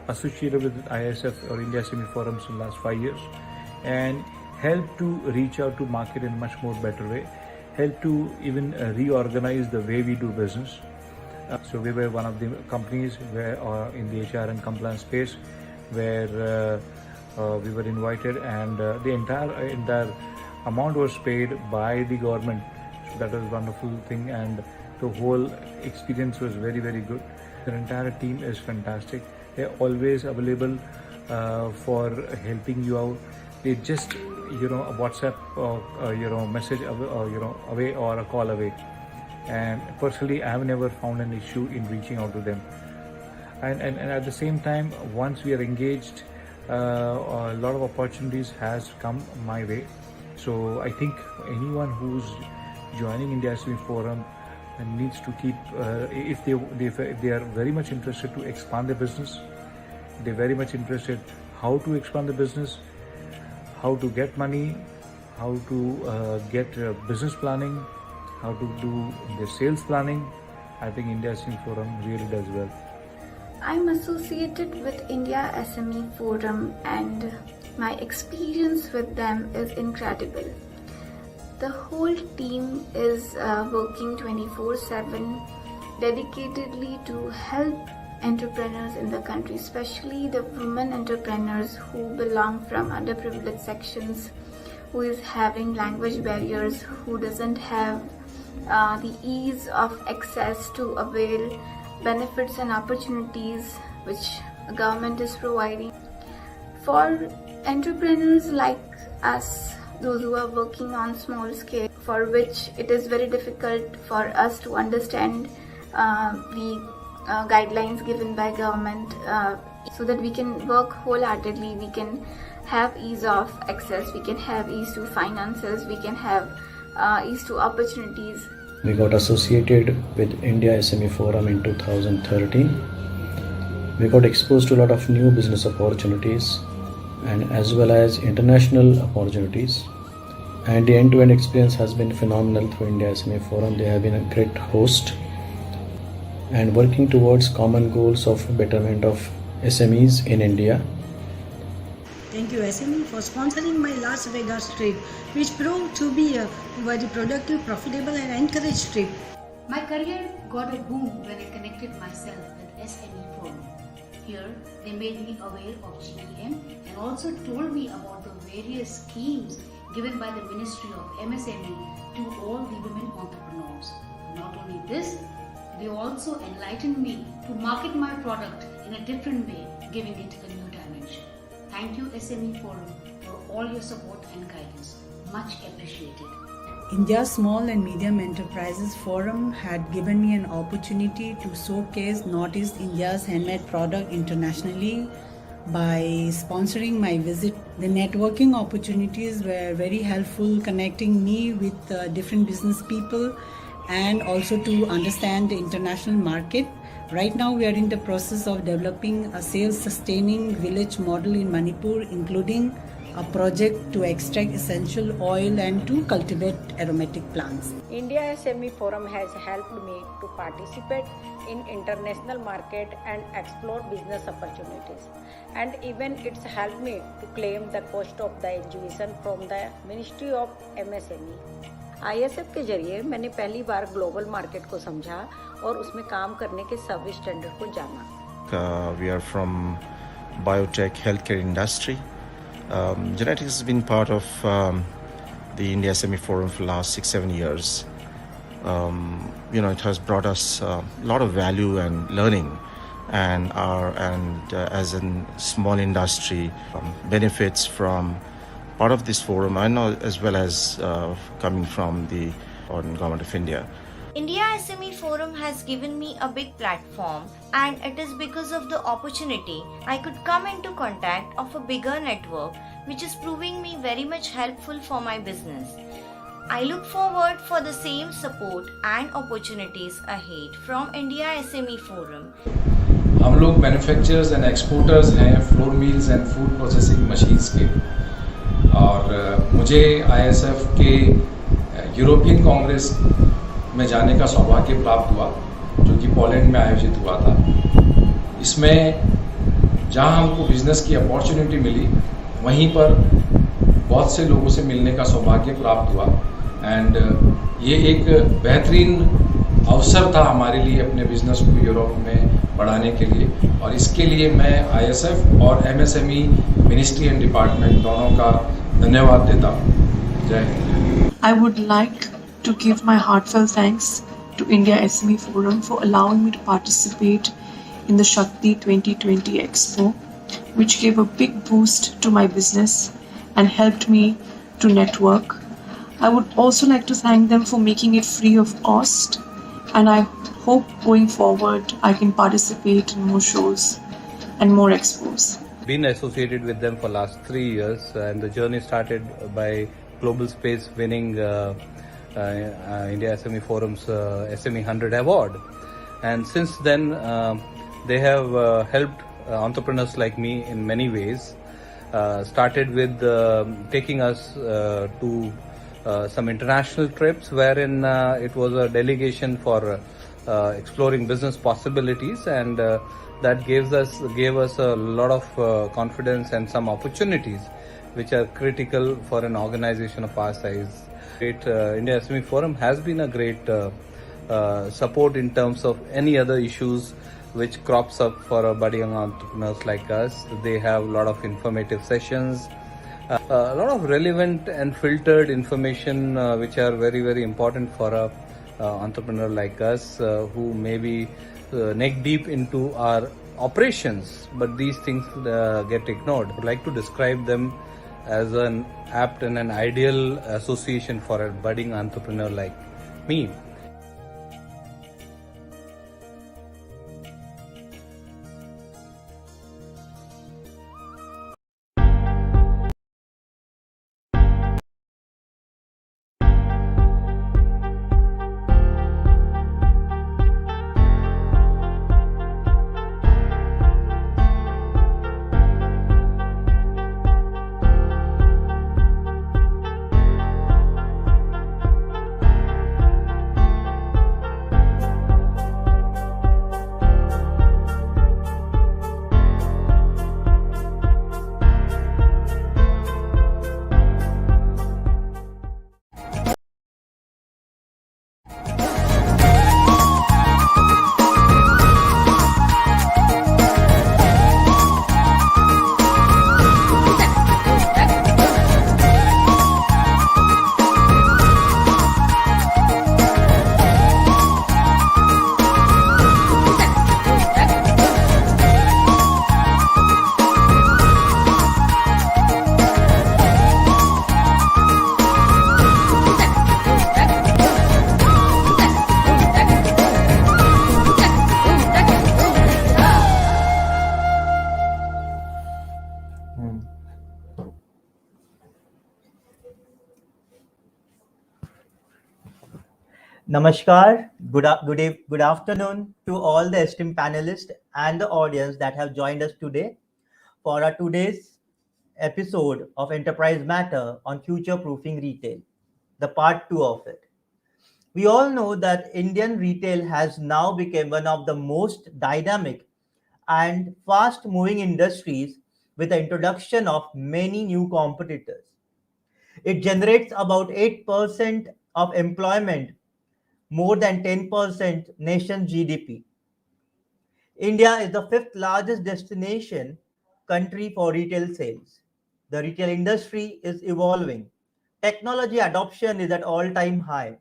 associated with ISF or India SME Forums in the last 5 years and help to reach out to market in a much more better way, help to even reorganize the way we do business. So we were one of the companies where in the HR and compliance space where we were invited, and the entire amount was paid by the government. So that was a wonderful thing, and the whole experience was very, very good. The entire team is fantastic. They're always available for helping you out. They just a WhatsApp message away or a call away. And personally, I have never found an issue in reaching out to them. And at the same time, once we are engaged, a lot of opportunities has come my way. So I think anyone who's joining India SME Forum needs to keep, if they are very much interested to expand their business, they're very much interested how to expand the business, how to get money, how to get business planning, how to do the sales planning. I think India SME Forum really does well. I'm associated with India SME Forum and my experience with them is incredible. The whole team is working 24/7 dedicatedly to help entrepreneurs in the country, especially the women entrepreneurs who belong from underprivileged sections, who is having language barriers, who doesn't have the ease of access to avail benefits and opportunities which government is providing. For entrepreneurs like us, those who are working on small scale, for which it is very difficult for us to understand the guidelines given by government, so that we can work wholeheartedly, we can have ease of access, we can have ease to finances, we can have ease to opportunities. We got associated with India SME Forum in 2013. We got exposed to a lot of new business opportunities and as well as international opportunities. And the end-to-end experience has been phenomenal through India SME Forum. They have been a great host and working towards common goals of betterment of SMEs in India. Thank you SME for sponsoring my Las Vegas trip, which proved to be a very productive, profitable and encouraged trip. My career got a boom when I connected myself with SME Forum. Here, they made me aware of GEM and also told me about the various schemes given by the Ministry of MSME to all the women entrepreneurs. Not only this, they also enlightened me to market my product in a different way, giving it a new dimension. Thank you SME Forum for all your support and guidance. Much appreciated. India Small and Medium Enterprises Forum had given me an opportunity to showcase Northeast India's handmade product internationally by sponsoring my visit. The networking opportunities were very helpful, connecting me with different business people and also to understand the international market. Right now we are in the process of developing a self-sustaining village model in Manipur, including a project to extract essential oil and to cultivate aromatic plants. India SME Forum has helped me to participate in international market and explore business opportunities. And even it's helped me to claim the cost of the education from the Ministry of MSME. ISF के जरिए मैंने पहली बार global market को समझा और उसमें काम करने के सर्विस स्टैंडर्ड को जाना. We are from biotech healthcare industry. Genetics has been part of the India SME Forum for the last 6-7 years. It has brought us a lot of value and learning, and as a small industry benefits from part of this forum, I know, as well as coming from the Government of India. India SME Forum has given me a big platform, and it is because of the opportunity I could come into contact of a bigger network, which is proving me very much helpful for my business. I look forward for the same support and opportunities ahead from India SME Forum. हम लोग manufacturers and exporters हैं flour mills and food processing machines के, और मुझे ISF के European Congress में जाने का सौभाग्य प्राप्त हुआ, जो कि पोलैंड में आयोजित हुआ था. इसमें जहाँ हमको बिजनेस की अपॉर्चुनिटी मिली, वहीं पर बहुत से लोगों से मिलने का सौभाग्य प्राप्त हुआ। एंड ये एक बेहतरीन अवसर था हमारे लिए अपने बिजनेस को यूरोप में बढ़ाने के लिए, और इसके लिए मैं ISF और MSME मिनिस्ट्री एंड डिपार्टमेंट दोनों का धन्यवाद देता हूँ। जय Hind. I would like to give my heartfelt thanks to India SME Forum for allowing me to participate in the Shakti 2020 Expo, which gave a big boost to my business and helped me to network. I would also like to thank them for making it free of cost, and I hope going forward I can participate in more shows and more expos. Been associated with them for last 3 years, and the journey started by Global Space winning India SME Forum's SME 100 award, and since then they have helped entrepreneurs like me in many ways. Started with taking us to some international trips, wherein it was a delegation for exploring business possibilities, and that gave us a lot of confidence and some opportunities which are critical for an organization of our size. India SME Forum has been a great support in terms of any other issues which crops up for budding entrepreneurs like us. They have a lot of informative sessions, a lot of relevant and filtered information which are very, very important for a entrepreneur like us who may be neck deep into our operations, but these things get ignored. I'd like to describe them as an apt and an ideal association for a budding entrepreneur like me. Namaskar, good afternoon to all the esteemed panelists and the audience that have joined us today for our today's episode of Enterprise Matter on future-proofing retail, the part 2 of it. We all know that Indian retail has now become one of the most dynamic and fast-moving industries with the introduction of many new competitors. It generates about 8% of employment, more than 10% nation GDP. India is the fifth largest destination country for retail sales. The retail industry is evolving. Technology adoption is at all-time high.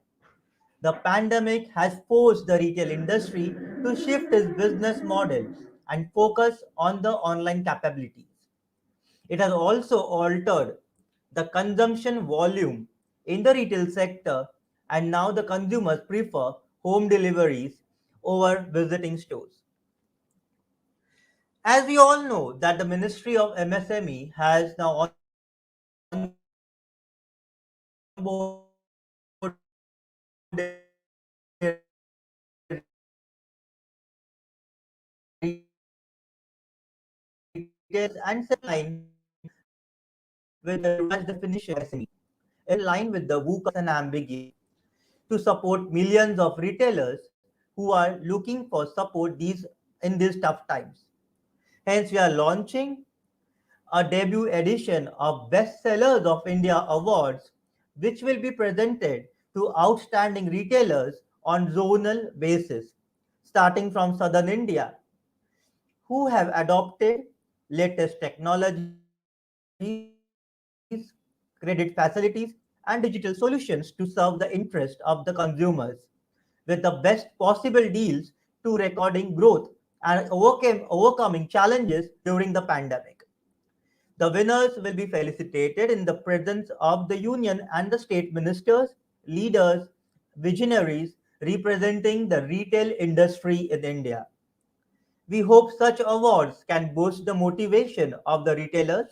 The pandemic has forced the retail industry to shift its business model and focus on the online capabilities. It has also altered the consumption volume in the retail sector, and now the consumers prefer home deliveries over visiting stores. As we all know that the Ministry of MSME has now and line with the revised definition of SME, in line with the VUCA and ambiguity, to support millions of retailers who are looking for support in these tough times. Hence, we are launching a debut edition of Bestsellers of India Awards, which will be presented to outstanding retailers on zonal basis, starting from southern India, who have adopted latest technologies, credit facilities, and digital solutions to serve the interest of the consumers with the best possible deals to recording growth and overcoming challenges during the pandemic. The winners will be felicitated in the presence of the union and the state ministers, leaders, visionaries representing the retail industry in India. We hope such awards can boost the motivation of the retailers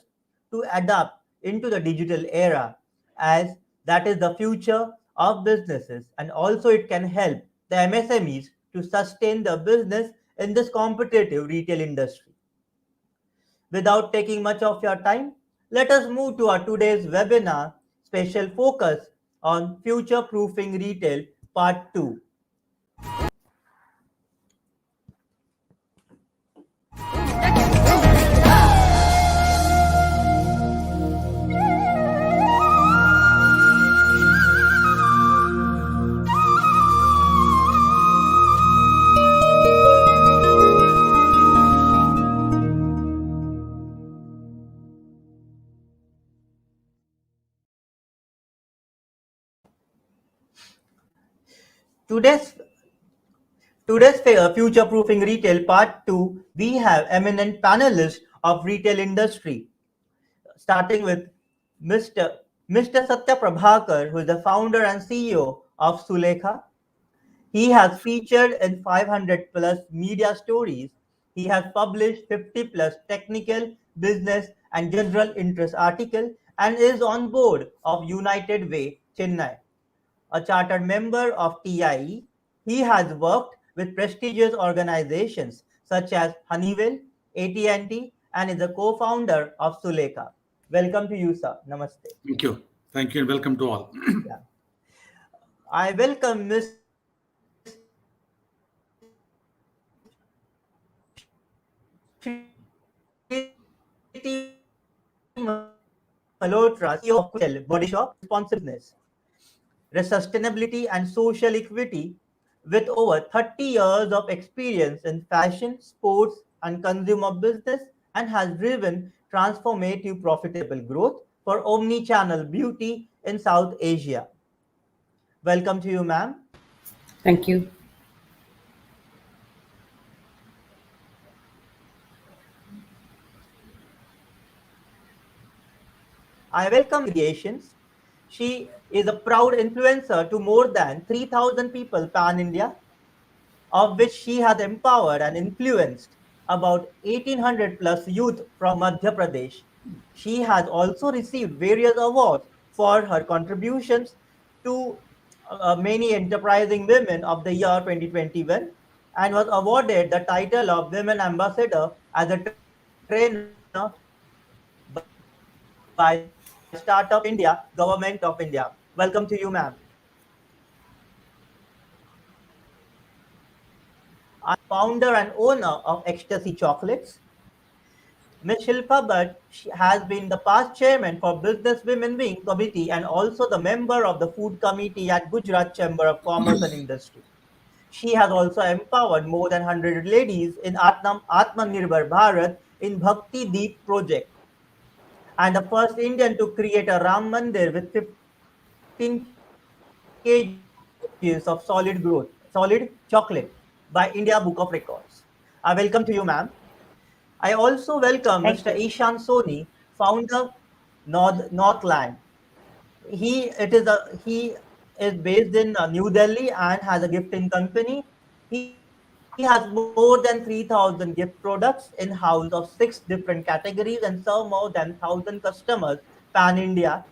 to adapt into the digital era, as that is the future of businesses, and also it can help the MSMEs to sustain the business in this competitive retail industry. Without taking much of your time, let us move to our today's webinar special focus on future proofing retail part 2. Today's Future Proofing Retail Part 2, we have eminent panelists of retail industry, starting with Mr. Mr. Satya Prabhakar, who is the founder and CEO of Sulekha. He has featured in 500 plus media stories. He has published 50 plus technical, business, and general interest articles and is on board of United Way, Chennai. A chartered member of TIE, he has worked with prestigious organizations such as Honeywell, AT&T, and is a co-founder of Sulekha. Welcome to you, sir. Namaste. Thank you. Thank you and welcome to all. Yeah. I welcome Mr. Malhotra, CEO of Body Shop, responsible business, sustainability and social equity with over 30 years of experience in fashion, sports, and consumer business and has driven transformative profitable growth for omni-channel beauty in South Asia. Welcome to you, ma'am. Thank you. I welcome creations. She is a proud influencer to more than 3,000 people pan-India, of which she has empowered and influenced about 1,800 plus youth from Madhya Pradesh. She has also received various awards for her contributions to many enterprising women of the year 2021 and was awarded the title of Women Ambassador as a trainer by Startup India, Government of India. Welcome to you, ma'am. I founder and owner of Ecstasy Chocolates. Ms. Shilpa Bhatt has been the past chairman for Business Women Wing Committee and also the member of the Food Committee at Gujarat Chamber of Commerce and Industry. She has also empowered more than 100 ladies in Atmanirbhar Bharat in Bhakti Deep project and the first Indian to create a Ram Mandir with 15 kgs of solid chocolate by India Book of Records. I welcome to you, ma'am. I also welcome Mr. Thank Ishan you. Soni, founder Northland. He is based in New Delhi and has a gifting company. He has more than 3,000 gift products in house of 6 different categories and serve more than 1,000 customers pan India,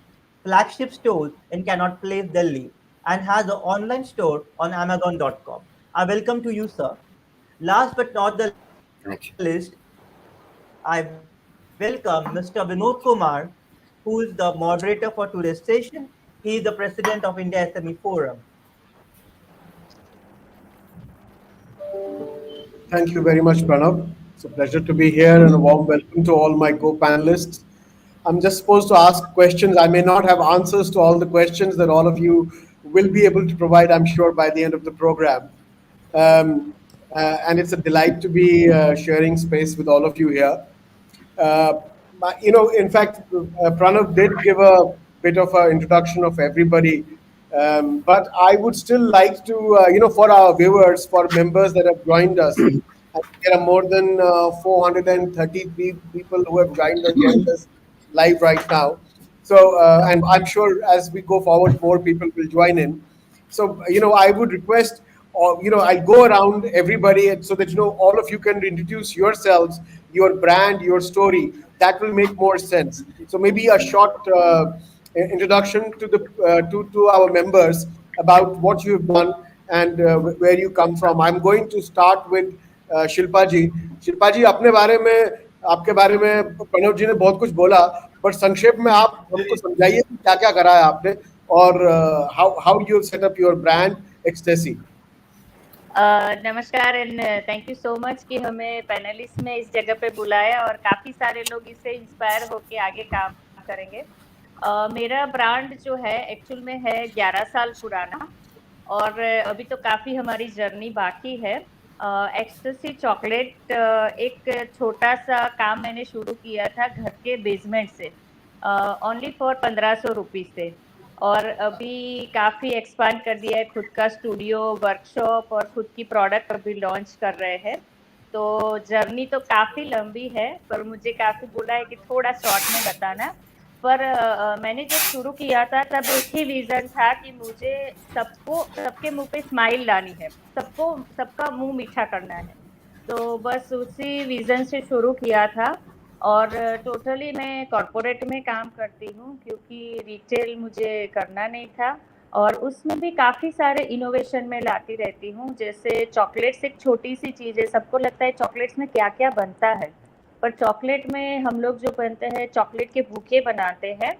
flagship stores in Cannot Place, Delhi, and has an online store on Amazon.com. I welcome to you, sir. Last but not the least, Thank you. I welcome Mr. Vinod Kumar, who is the moderator for today's session. He is the president of India SME Forum. Thank you very much, Pranav. It's a pleasure to be here and a warm welcome to all my co-panelists. I'm just supposed to ask questions. I may not have answers to all the questions that all of you will be able to provide, I'm sure, by the end of the program. Um, and it's a delight to be sharing space with all of you here. Uh, in fact, Pranav did give a bit of an introduction of everybody, but I would still like to, for our viewers, for members that have joined us, I think there are more than 433 people who have joined us live right now. So, and I'm sure as we go forward, more people will join in. So, I would request, or, I'll go around everybody so that, all of you can introduce yourselves, your brand, your story. That will make more sense. So maybe a short introduction to to our members about what you've done and where you come from. I'm going to start with Shilpa जी. शिल्पा जी, अपने बारे में, आपके बारे में प्रणव जी ने बहुत कुछ बोला, बट संक्षेप में आप हमको समझाइए कि क्या क्या करा है आपने और how you set up your brand Ecstasy. नमस्कार and thank you so much कि हमें पैनलिस्ट में इस जगह पे बुलाया और काफ़ी सारे लोग इससे इंस्पायर होके आगे काम करेंगे. मेरा ब्रांड जो है एक्चुअल में है 11 साल पुराना और अभी तो काफ़ी हमारी जर्नी बाकी है. एक्सटेसी चॉकलेट एक छोटा सा काम मैंने शुरू किया था घर के बेसमेंट से, ओनली फॉर 1500 रुपीज़ से, और अभी काफ़ी एक्सपांड कर दिया है. खुद का स्टूडियो, वर्कशॉप और खुद की प्रोडक्ट अभी लॉन्च कर रहे हैं. तो जर्नी तो काफ़ी लंबी है, पर मुझे काफ़ी बोला है कि थोड़ा शॉर्ट में बताना. पर मैंने जब शुरू किया था तब एक ही विज़न था कि मुझे सबके मुंह पे स्माइल लानी है, सबका मुंह मीठा करना है. तो बस उसी विज़न से शुरू किया था और टोटली मैं कॉर्पोरेट में काम करती हूँ क्योंकि रिटेल मुझे करना नहीं था. और उसमें भी काफ़ी सारे इनोवेशन में लाती रहती हूँ. जैसे चॉकलेट्स एक छोटी सी चीज़ है, सबको लगता है चॉकलेट्स में क्या क्या बनता है, पर चॉकलेट में हम लोग जो बनते हैं चॉकलेट के बुके बनाते हैं,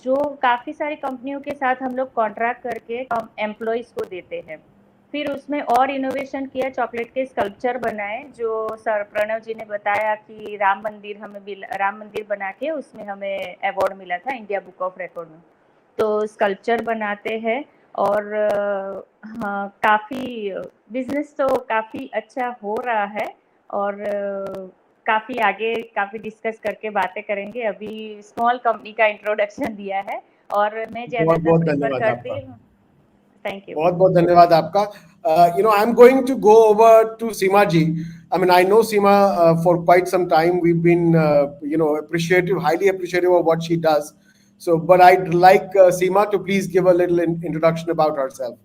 जो काफ़ी सारी कंपनियों के साथ हम लोग कॉन्ट्रैक्ट करके एम्प्लॉयज़ को देते हैं. फिर उसमें और इनोवेशन किया, चॉकलेट के स्कल्पचर बनाए, जो सर प्रणव जी ने बताया कि राम मंदिर बना के उसमें हमें अवार्ड मिला था इंडिया बुक ऑफ रिकॉर्ड में. तो स्कल्पचर बनाते हैं और हाँ, काफ़ी बिजनेस तो काफ़ी अच्छा हो रहा है और काफ़ी आगे काफ़ी डिस्कस करके बातें करेंगे. अभी स्मॉल कंपनी का इंट्रोडक्शन दिया है और मैं ज़्यादा बहुत धन्यवाद करती आपका. हूँ. Thank you. बहुत बहुत धन्यवाद आपका. I'm going to go over to Seema ji. I mean, I know Seema for quite some time. We've been, highly appreciative of what she does. So, but I'd like Seema to please give a little introduction about herself.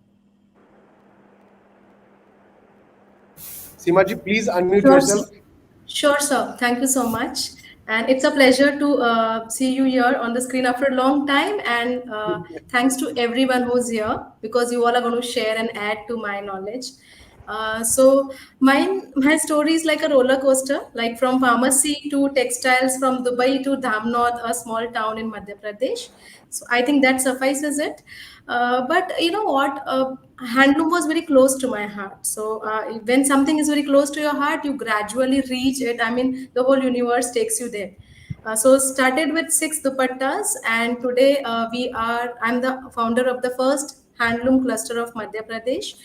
Seema ji, please unmute yourself. Sure, sir. Thank you so much. And it's a pleasure to see you here on the screen after a long time. And thanks to everyone who's here because you all are going to share and add to my knowledge. So my story is like a roller coaster, like from pharmacy to textiles, from Dubai to Dhamnod, a small town in Madhya Pradesh. So I think that suffices it. But you know what? Handloom was very close to my heart. So when something is very close to your heart, you gradually reach it. I mean, the whole universe takes you there. So started with 6 dupattas, and today I'm the founder of the first handloom cluster of Madhya Pradesh.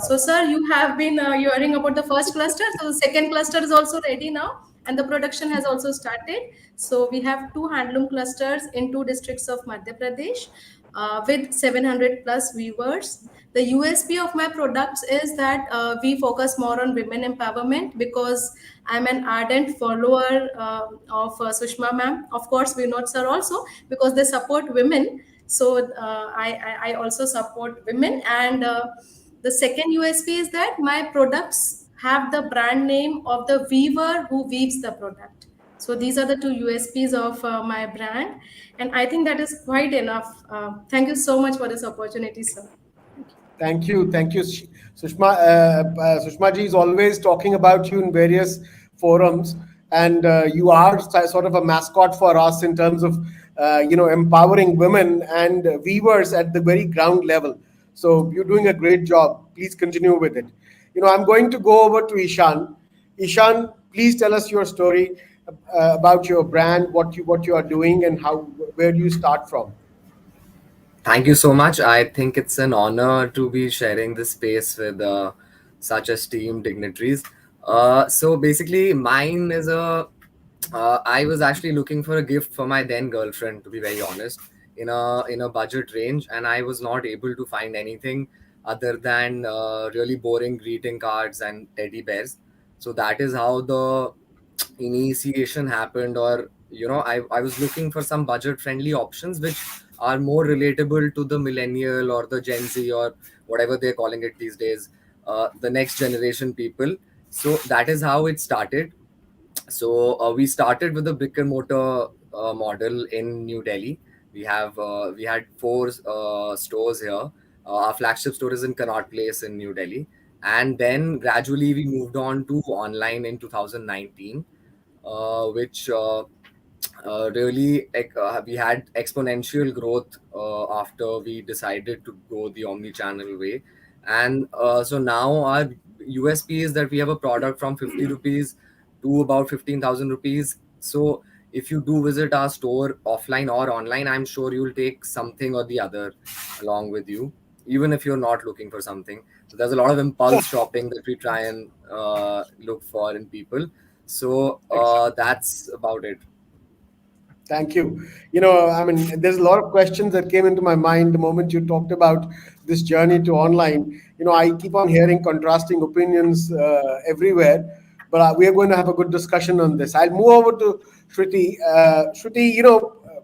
So sir, you have been hearing about the first cluster. So the second cluster is also ready now, and the production has also started. So we have 2 handloom clusters in 2 districts of Madhya Pradesh with 700 plus viewers. The USP of my products is that we focus more on women empowerment because I'm an ardent follower of Sushma ma'am. Of course, Vinod sir also, because they support women. So I also support women. And the second USP is that my products have the brand name of the weaver who weaves the product. So these are the 2 USPs of my brand. And I think that is quite enough. Thank you so much for this opportunity, sir. Thank you. Sushma, Sushma ji is always talking about you in various forums, and you are sort of a mascot for us in terms of, empowering women and weavers at the very ground level. So you're doing a great job. Please continue with it. I'm going to go over to Ishan. Ishan, Please tell us your story about your brand, what you are doing, and how where do you start from. Thank you so much. I think it's an honor to be sharing this space with such esteemed dignitaries. So basically, mine is a. I was actually looking for a gift for my then girlfriend, to be very honest, in a budget range, and I was not able to find anything other than really boring greeting cards and teddy bears. So that is how the initiation happened, or I was looking for some budget friendly options which are more relatable to the millennial or the Gen Z or whatever they're calling it these days, the next generation people. So that is how it started. So we started with a brick and mortar model in New Delhi. We had four stores here. Our flagship store is in Connaught Place in New Delhi, and then gradually we moved on to online in 2019, which really we had exponential growth after we decided to go the omni-channel way. And so now our USP is that we have a product from 50 rupees to about 15,000 rupees. So if you do visit our store offline or online, I'm sure you'll take something or the other along with you, even if you're not looking for something. So there's a lot of impulse shopping that we try and look for in people. So that's about it. Thank you. I mean, there's a lot of questions that came into my mind the moment you talked about this journey to online. I keep on hearing contrasting opinions everywhere, but we are going to have a good discussion on this. I'll move over to Shruti. Shruti,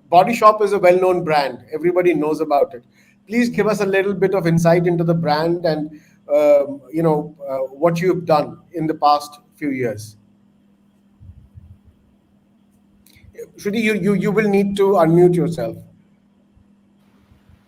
Body Shop is a well-known brand. Everybody knows about it. Please give us a little bit of insight into the brand and what you've done in the past few years. Shruti, you will need to unmute yourself.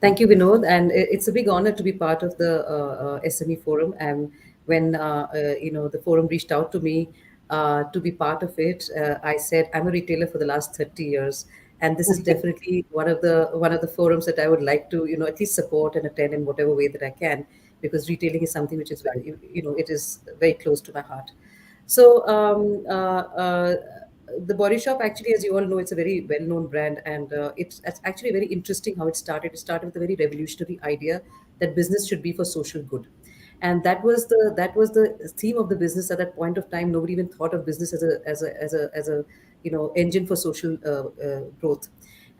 Thank you, Vinod, and it's a big honor to be part of the SME forum. And when the forum reached out to me to be part of it, I said I'm a retailer for the last 30 years, and this is definitely one of the forums that I would like to at least support and attend in whatever way that I can, because retailing is something which is very it is very close to my heart. So the Body Shop, actually, as you all know, it's a very well-known brand, and it's actually very interesting how it started. It started with a very revolutionary idea that business should be for social good, and that was the theme of the business at that point of time. Nobody even thought of business as a engine for social growth.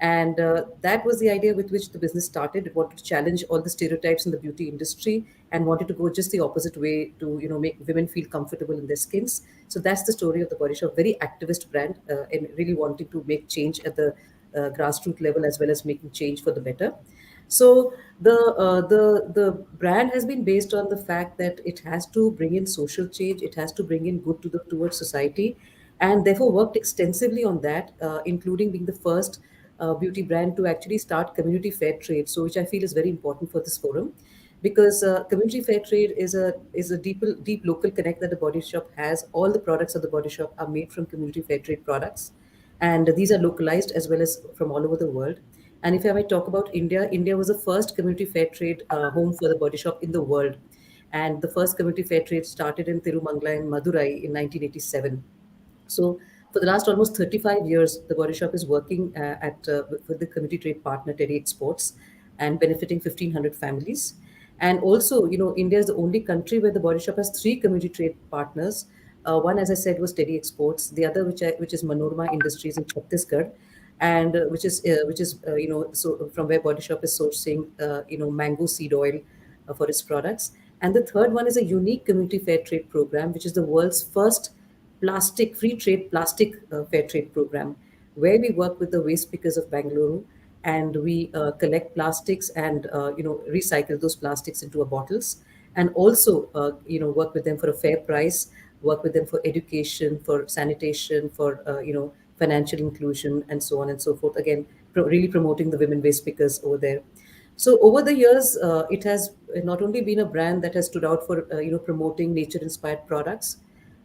And that was the idea with which the business started. It wanted to challenge all the stereotypes in the beauty industry and wanted to go just the opposite way to make women feel comfortable in their skins. So that's the story of the Body Shop. Very activist brand, and really wanting to make change at the grassroots level as well as making change for the better. So the brand has been based on the fact that it has to bring in social change, it has to bring in good towards society, and therefore worked extensively on that, including being the first beauty brand to actually start community fair trade. So which I feel is very important for this forum, because community fair trade is a deep local connect that the Body Shop has. All the products of the Body Shop are made from community fair trade products, and these are localized as well as from all over the world. And if I might talk about India, India was the first community fair trade home for the Body Shop in the world. And the first community fair trade started in Tirumangala in Madurai in 1987. So for the last almost 35 years, the Body Shop is working with the community trade partner Teddy Exports and benefiting 1,500 families. And also, India is the only country where the Body Shop has three community trade partners. One, as I said, was Teddy Exports. The other, which is Manorama Industries in Chhattisgarh, and so from where Body Shop is sourcing mango seed oil for its products. And the third one is a unique community fair trade program, which is the world's first plastic free trade plastic fair trade program, where we work with the waste pickers of Bangalore, and we collect plastics and recycle those plastics into our bottles, and also work with them for a fair price, work with them for education, for sanitation, for financial inclusion, and so on and so forth. Again, really promoting the women waste pickers over there. So over the years, it has not only been a brand that has stood out for promoting nature-inspired products,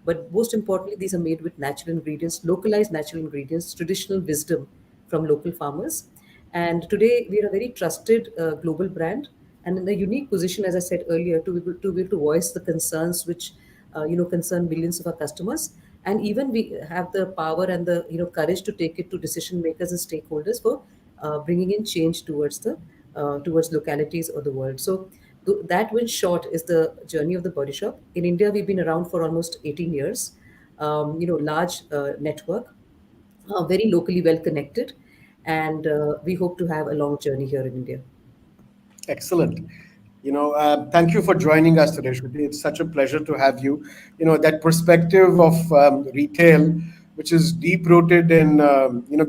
but most importantly, these are made with natural ingredients, localized natural ingredients, traditional wisdom from local farmers. And today, we are a very trusted global brand, and in a unique position, as I said earlier, to be able to voice the concerns which concern millions of our customers, and even we have the power and the courage to take it to decision makers and stakeholders for bringing in change towards the towards localities or the world. So that, in short, is the journey of the Body Shop. In India, we've been around for almost 18 years. Large network, very locally well connected, and we hope to have a long journey here in India. Excellent. Thank you for joining us today, Shruti. It's such a pleasure to have you. That perspective of retail, which is deep rooted in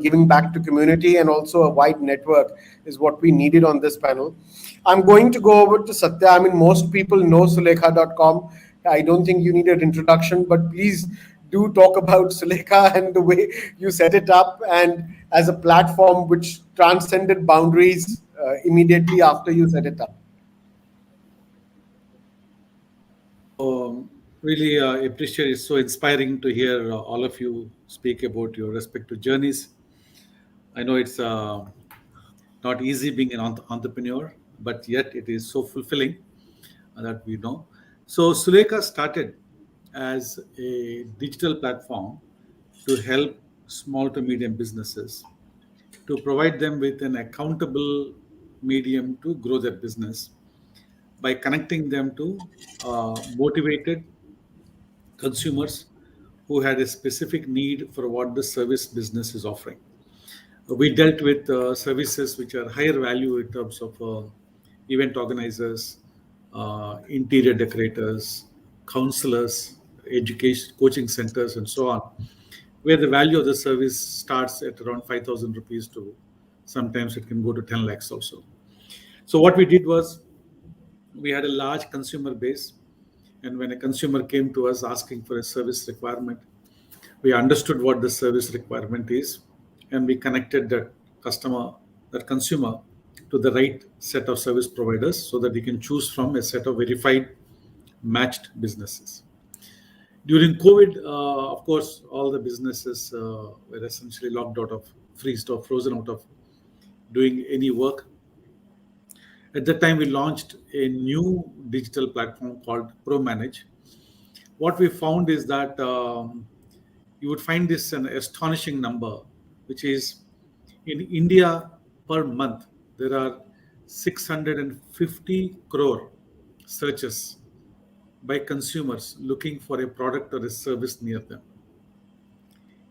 giving back to community and also a wide network, is what we needed on this panel. I'm going to go over to Satya. I mean, most people know Sulekha.com. I don't think you need an introduction, but please do talk about Sulekha and the way you set it up, and as a platform which transcended boundaries immediately after you set it up. Really appreciate it. It's so inspiring to hear all of you speak about your respective journeys. I know it's not easy being an entrepreneur, but yet it is so fulfilling that we know. So Sulekha started as a digital platform to help small to medium businesses, to provide them with an accountable medium to grow their business by connecting them to motivated consumers who had a specific need for what the service business is offering. We dealt with services which are higher value in terms of event organizers, interior decorators, counselors, education, coaching centers, and so on, where the value of the service starts at around 5,000 rupees to sometimes it can go to 10 lakhs also. So what we did was we had a large consumer base, and when a consumer came to us asking for a service requirement, we understood what the service requirement is, and we connected that consumer, to the right set of service providers so that he can choose from a set of verified, matched businesses. During COVID, of course, all the businesses were essentially locked out of, freezed or frozen out of doing any work. At that time, we launched a new digital platform called ProManage. What we found is that you would find this an astonishing number, which is in India per month, there are 650 crore searches by consumers looking for a product or a service near them.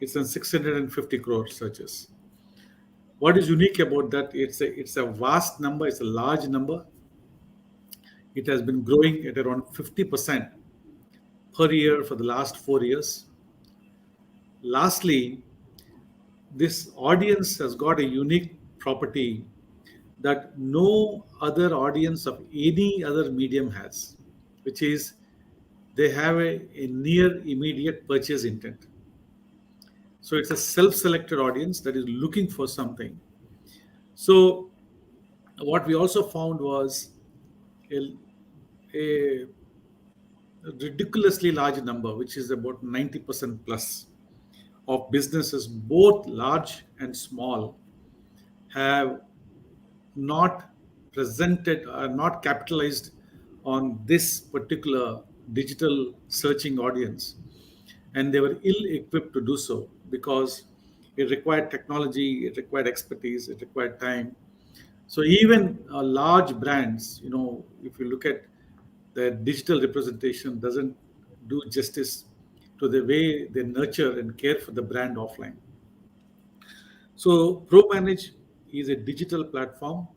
It's on 650 crore searches. What is unique about that? It's a vast number. It's a large number. It has been growing at around 50% per year for the last 4 years. Lastly, this audience has got a unique property that no other audience of any other medium has, which is they have a near immediate purchase intent. So it's a self-selected audience that is looking for something. So what we also found was a ridiculously large number, which is about 90% plus of businesses, both large and small, have not presented or not capitalized on this particular digital searching audience. And they were ill equipped to do so because it required technology, it required expertise, it required time. So even large brands, if you look at their digital representation, doesn't do justice to the way they nurture and care for the brand offline. So ProManage is a digital platform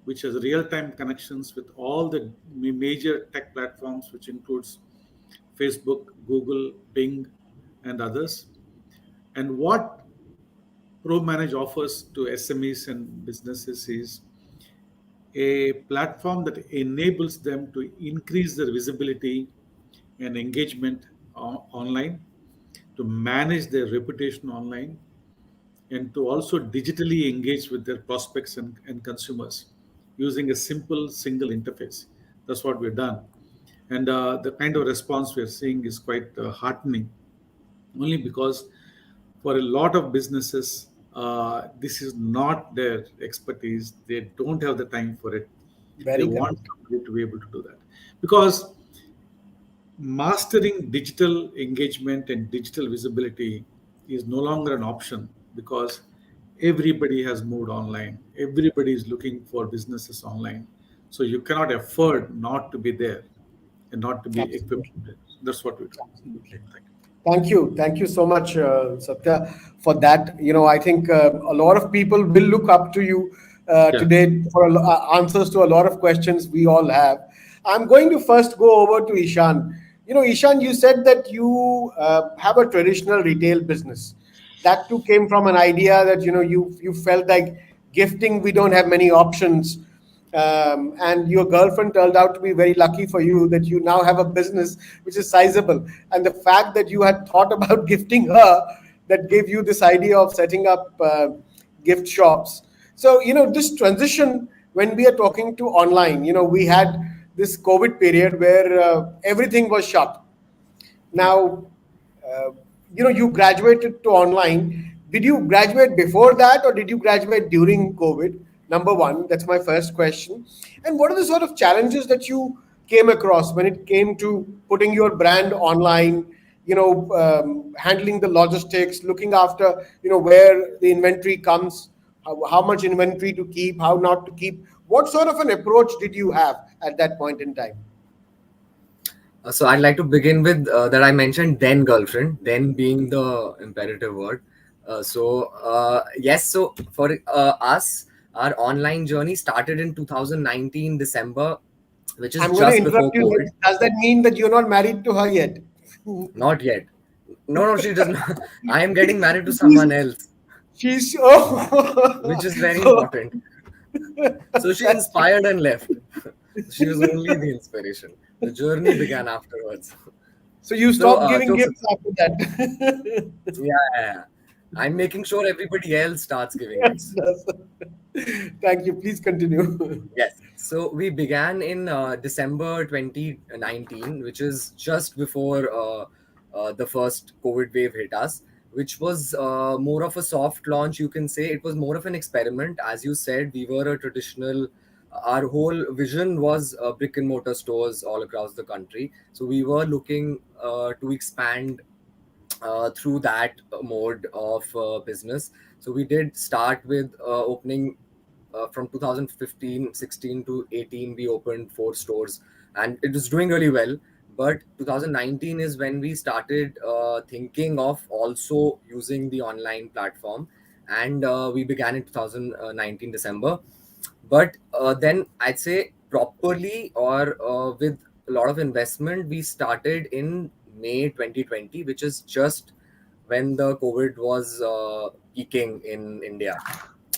which has real-time connections with all the major tech platforms, which includes Facebook, Google, Bing, and others. And what ProManage offers to SMEs and businesses is a platform that enables them to increase their visibility and engagement online, to manage their reputation online, and to also digitally engage with their prospects and consumers using a simple single interface. That's what we've done. And the kind of response we're seeing is quite heartening, only because for a lot of businesses, this is not their expertise. They don't have the time for it. They Very want correct. somebody to be able to do that. Because mastering digital engagement and digital visibility is no longer an option because everybody has moved online. Everybody is looking for businesses online. So you cannot afford not to be there and not to be equipped. Absolutely. That's what we do. Absolutely. Thank you. Thank you so much, Satya, for that. I think a lot of people will look up to you Yeah. today for answers to a lot of questions we all have. I'm going to first go over to Ishan. Ishan, you said that you have a traditional retail business. That too came from an idea that you felt like gifting. We don't have many options, and your girlfriend turned out to be very lucky for you that you now have a business which is sizable. And the fact that you had thought about gifting her, that gave you this idea of setting up gift shops. So this transition, when we are talking to online, we had this COVID period where everything was shut. Now, uh, you graduated to online. Did you graduate before that, or did you graduate during COVID? Number one, that's my first question. And what are the sort of challenges that you came across when it came to putting your brand online? Handling the logistics, looking after where the inventory comes, how much inventory to keep, how not to keep. What sort of an approach did you have at that point in time? So I'd like to begin with that I mentioned then girlfriend, then being the imperative word. Yes, so for us, our online journey started in 2019 December, which is I'm going to just interrupt before you. COVID. Does that mean that you're not married to her yet? Not yet. No, no, she does not. I am getting married to she's, someone else, she's oh, which is very oh. important. So she inspired and left. She was only the inspiration. The journey began afterwards. So you So, stopped giving jokes. gifts after that. Yeah, yeah, yeah. I'm making sure everybody else starts giving Yes, gifts. yes. Thank you. Please continue. Yes. So we began in December 2019, which is just before the first COVID wave hit us, which was more of a soft launch, you can say. It was more of an experiment. As you said, we were a traditional, our whole vision was brick and mortar stores all across the country. So we were looking to expand through that mode of business. So we did start with opening from 2015, 16 to 18. We opened 4 stores, and it was doing really well. But 2019 is when we started thinking of also using the online platform, and we began in 2019 December. But then I'd say properly or with a lot of investment, we started in May 2020, which is just when the COVID was peaking in India.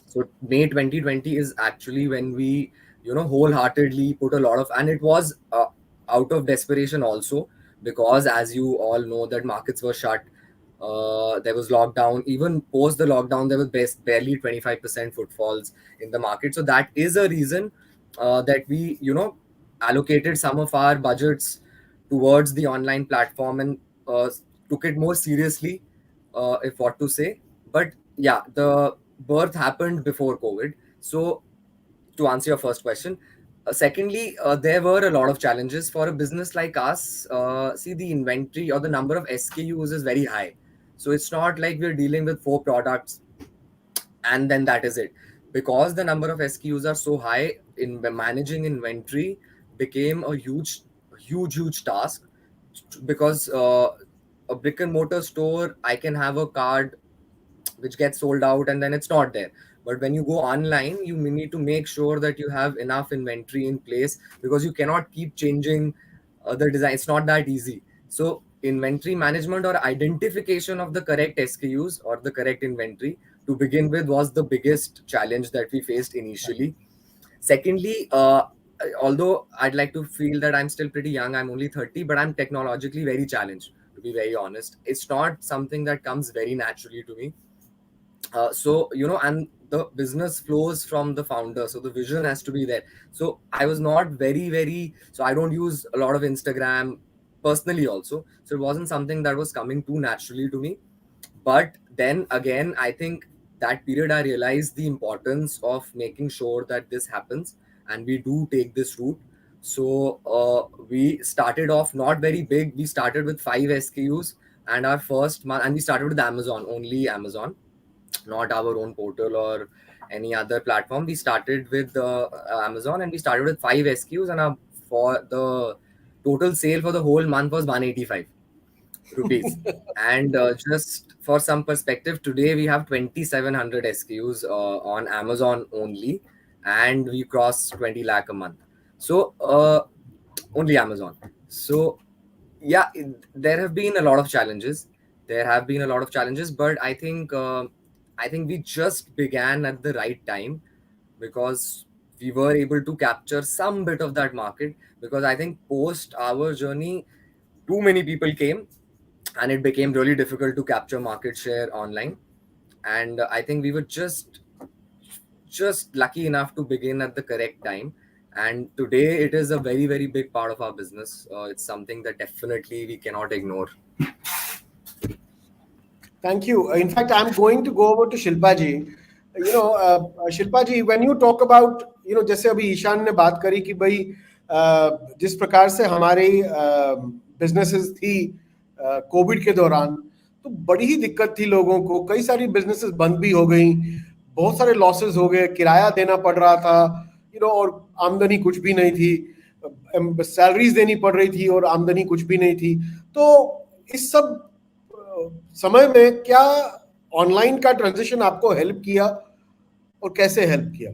So May 2020 is actually when we, wholeheartedly put a lot of, and it was out of desperation also, because as you all know that markets were shut. There was lockdown. Even post the lockdown, there was barely 25% footfalls in the market. So that is a reason that we, allocated some of our budgets towards the online platform and took it more seriously, if what to say. But yeah, the birth happened before COVID. So to answer your first question, secondly, there were a lot of challenges for a business like us. See, the inventory or the number of SKUs is very high. So it's not like we're dealing with 4 products and then that is it. Because the number of SKUs are so high, in managing inventory became a huge task. Because a brick and mortar store, I can have a card which gets sold out and then it's not there. But when you go online, you need to make sure that you have enough inventory in place, because you cannot keep changing the design. It's not that easy. So inventory management or identification of the correct SKUs or the correct inventory to begin with was the biggest challenge that we faced initially. Secondly, although I'd like to feel that I'm still pretty young, I'm only 30, but I'm technologically very challenged, to be very honest. It's not something that comes very naturally to me. And the business flows from the founder, so the vision has to be there. So I was not very, so I don't use a lot of Instagram personally also, so it wasn't something that was coming too naturally to me. But then again, I think that period I realized the importance of making sure that this happens and we do take this route. So we started off not very big. We started with 5 SKUs, and our first month, and we started with Amazon, only Amazon, not our own portal or any other platform. We started with Amazon, and we started with 5 SKUs, and for the total sale for the whole month was 185 rupees. And just for some perspective, today we have 2,700 SKUs on Amazon only, and we cross 20 lakh a month. So only Amazon. So yeah, there have been a lot of challenges. There have been a lot of challenges, but I think we just began at the right time, because we were able to capture some bit of that market. Because I think post our journey, too many people came, and it became really difficult to capture market share online. And I think we were just lucky enough to begin at the correct time, and today it is a very, very big part of our business. It's something that definitely we cannot ignore. Thank you. In fact, I'm going to go over to Shilpa ji. Shilpa ji, when you talk about, जैसे अभी ईशान ने बात करी कि भाई जिस प्रकार से हमारी बिजनेसेस थी कोविड के दौरान, तो बड़ी ही दिक्कत थी लोगों को. कई सारी बिजनेसेस बंद भी हो गई, बहुत सारे लॉसेस हो गए, किराया देना पड़ रहा था, और आमदनी कुछ भी नहीं थी, सैलरीज देनी पड़ रही थी और आमदनी कुछ भी नहीं थी. तो इस सब समय में क्या ऑनलाइन का ट्रांजिशन आपको हेल्प किया और कैसे हेल्प किया?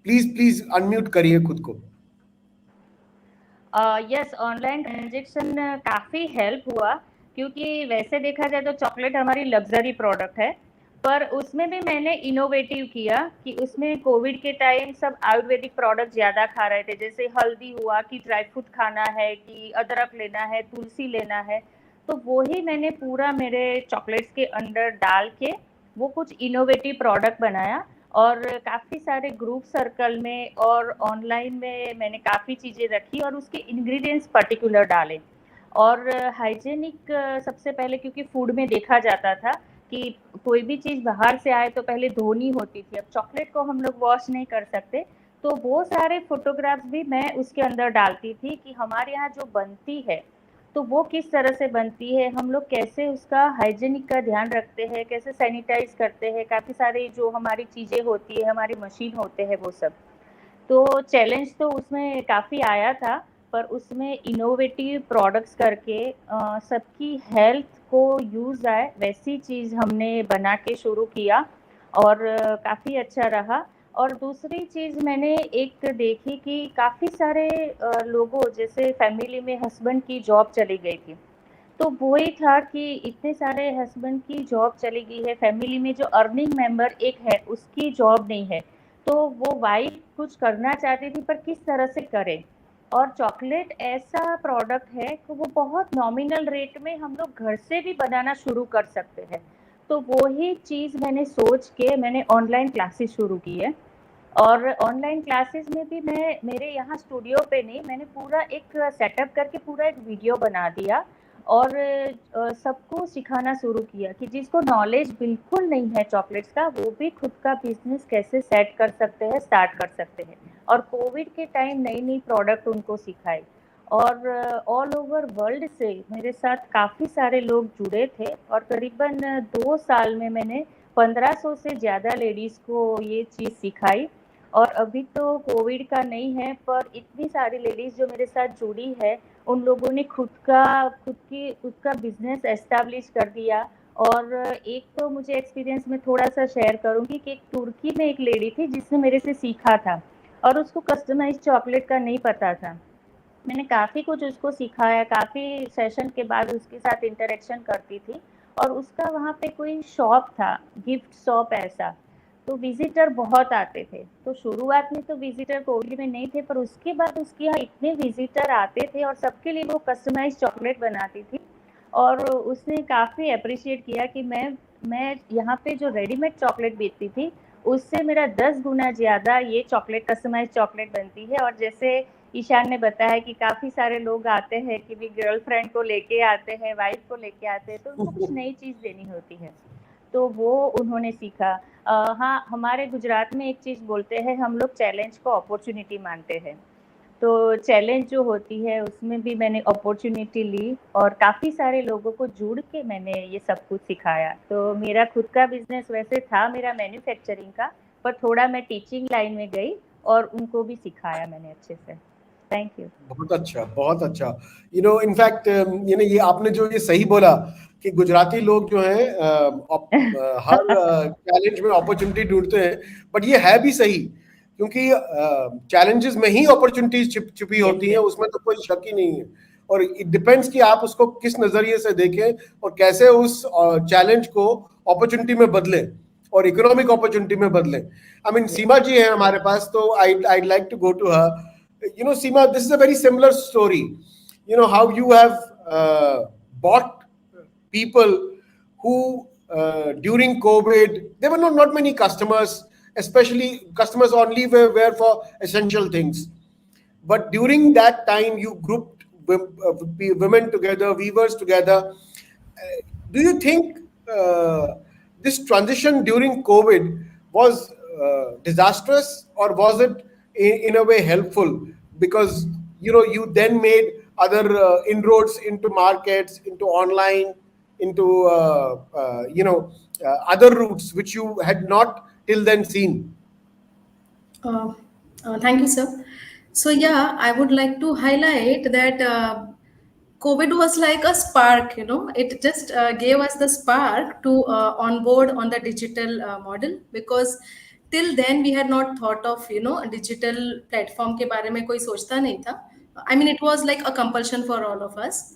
प्लीज अनम्यूट करिए खुद को. यस, ऑनलाइन ट्रांजेक्शन काफ़ी हेल्प हुआ, क्योंकि वैसे देखा जाए तो चॉकलेट हमारी लग्जरी प्रोडक्ट है, पर उसमें भी मैंने इनोवेटिव किया कि उसमें कोविड के टाइम सब आयुर्वेदिक प्रोडक्ट ज़्यादा खा रहे थे. जैसे हल्दी हुआ कि ड्राई फ्रूट खाना है, कि अदरक लेना है, तुलसी लेना है, तो वो ही मैंने पूरा मेरे चॉकलेट्स के अंदर डाल के वो कुछ इनोवेटिव प्रोडक्ट बनाया. और काफ़ी सारे ग्रुप सर्कल में और ऑनलाइन में मैंने काफ़ी चीज़ें रखी और उसके इंग्रेडिएंट्स पर्टिकुलर डाले. और हाइजेनिक सबसे पहले, क्योंकि फूड में देखा जाता था कि कोई भी चीज़ बाहर से आए तो पहले धोनी होती थी. अब चॉकलेट को हम लोग वॉश नहीं कर सकते, तो वो सारे फोटोग्राफ्स भी मैं उसके अंदर डालती थी कि हमारे यहाँ जो बनती है तो वो किस तरह से बनती है, हम लोग कैसे उसका हाइजीनिक का ध्यान रखते हैं, कैसे सैनिटाइज करते हैं, काफ़ी सारी जो हमारी चीज़ें होती है, हमारी मशीन होते हैं, वो सब. तो चैलेंज तो उसमें काफ़ी आया था, पर उसमें इनोवेटिव प्रोडक्ट्स करके सबकी हेल्थ को यूज़ आए वैसी चीज़ हमने बना के शुरू किया, और काफ़ी अच्छा रहा. और दूसरी चीज़ मैंने एक देखी कि काफ़ी सारे लोगों, जैसे फैमिली में हस्बैंड की जॉब चली गई थी, तो वही था कि इतने सारे हस्बैंड की जॉब चली गई है, फैमिली में जो अर्निंग मेंबर एक है उसकी जॉब नहीं है, तो वो वाइफ कुछ करना चाहती थी पर किस तरह से करे. और चॉकलेट ऐसा प्रोडक्ट है कि वो बहुत नॉमिनल रेट में हम लोग घर से भी बनाना शुरू कर सकते हैं. तो वो ही चीज़ मैंने सोच के मैंने ऑनलाइन क्लासेस शुरू की है. और ऑनलाइन क्लासेस में भी मैं मेरे यहाँ स्टूडियो पे नहीं, मैंने पूरा एक सेटअप करके पूरा एक वीडियो बना दिया और सबको सिखाना शुरू किया कि जिसको नॉलेज बिल्कुल नहीं है चॉकलेट्स का, वो भी खुद का बिजनेस कैसे सेट कर सकते हैं, स्टार्ट कर सकते हैं. और कोविड के टाइम नई नई प्रोडक्ट उनको सिखाई. और ऑल ओवर वर्ल्ड से मेरे साथ काफ़ी सारे लोग जुड़े थे, और करीबन 2 साल में मैंने 1500 से ज़्यादा लेडीज़ को ये चीज़ सिखाई. और अभी तो कोविड का नहीं है, पर इतनी सारी लेडीज़ जो मेरे साथ जुड़ी है, उन लोगों ने खुद का बिजनेस एस्टैब्लिश कर दिया. और एक तो मुझे एक्सपीरियंस में थोड़ा सा शेयर करूँगी कि एक तुर्की में एक लेडी थी जिसने मेरे से सीखा था, और उसको कस्टमाइज चॉकलेट का नहीं पता था. मैंने काफ़ी कुछ उसको सिखाया, काफ़ी सेशन के बाद उसके साथ इंटरेक्शन करती थी. और उसका वहाँ पे कोई शॉप था, गिफ्ट शॉप ऐसा, तो विजिटर बहुत आते थे. तो शुरुआत में तो विजिटर कोविड में नहीं थे, पर उसके बाद उसके यहाँ इतने विजिटर आते थे और सबके लिए वो कस्टमाइज चॉकलेट बनाती थी. और उसने काफ़ी अप्रिशिएट किया कि मैं यहाँ पे जो रेडीमेड चॉकलेट बेचती थी उससे मेरा 10 गुना ज़्यादा ये चॉकलेट कस्टमाइज चॉकलेट बनती है. और जैसे ईशान ने बताया कि काफ़ी सारे लोग आते हैं कि भी गर्लफ्रेंड को लेके आते हैं, वाइफ को लेके आते हैं, तो उनको कुछ नई चीज़ देनी होती है. तो वो उन्होंने सीखा। हाँ, हमारे गुजरात में एक चीज़ बोलते हैं, हम लोग चैलेंज को अपॉर्चुनिटी मानते हैं। तो चैलेंज जो होती है उसमें भी मैंने अपॉर्चुनिटी ली और काफ़ी सारे लोगों को जोड़ के मैंने ये सब कुछ सिखाया। तो मेरा खुद का बिज़नेस वैसे था मेरा मैन्युफैक्चरिंग का, पर थोड़ा मैं टीचिंग लाइन में गई और उनको भी सिखाया मैंने अच्छे से। Thank you. बहुत अच्छा, बहुत अच्छा। इनफैक्ट ये आपने जो ये सही बोला कि गुजराती लोग जो हैं हर चैलेंज में अपॉर्चुनिटी ढूंढते हैं, बट ये है भी सही, क्योंकि चैलेंजेस में ही अपॉर्चुनिटीज छुपी होती हैं, उसमें तो कोई शक ही नहीं है। और इट डिपेंड्स कि आप उसको किस नजरिए से देखें और कैसे उस चैलेंज को अपॉर्चुनिटी में बदलें और इकोनॉमिक अपॉर्चुनिटी में बदलें। आई मीन सीमा जी हैं हमारे पास, तो I like to go to her. Seema, this is a very similar story. How you have bought people who, during COVID, there were not many customers, especially customers only were for essential things. But during that time, you grouped women together, weavers together. Do you think this transition during COVID was disastrous, or was it in a way helpful? Because you then made other inroads into markets, into online, into other routes which you had not till then seen. Thank you, sir. So yeah, I would like to highlight that COVID was like a spark. It just gave us the spark to onboard on the digital model, because till then we had not thought of a digital platform के बारे में कोई सोचता नहीं था. I mean, it was like a compulsion for all of us.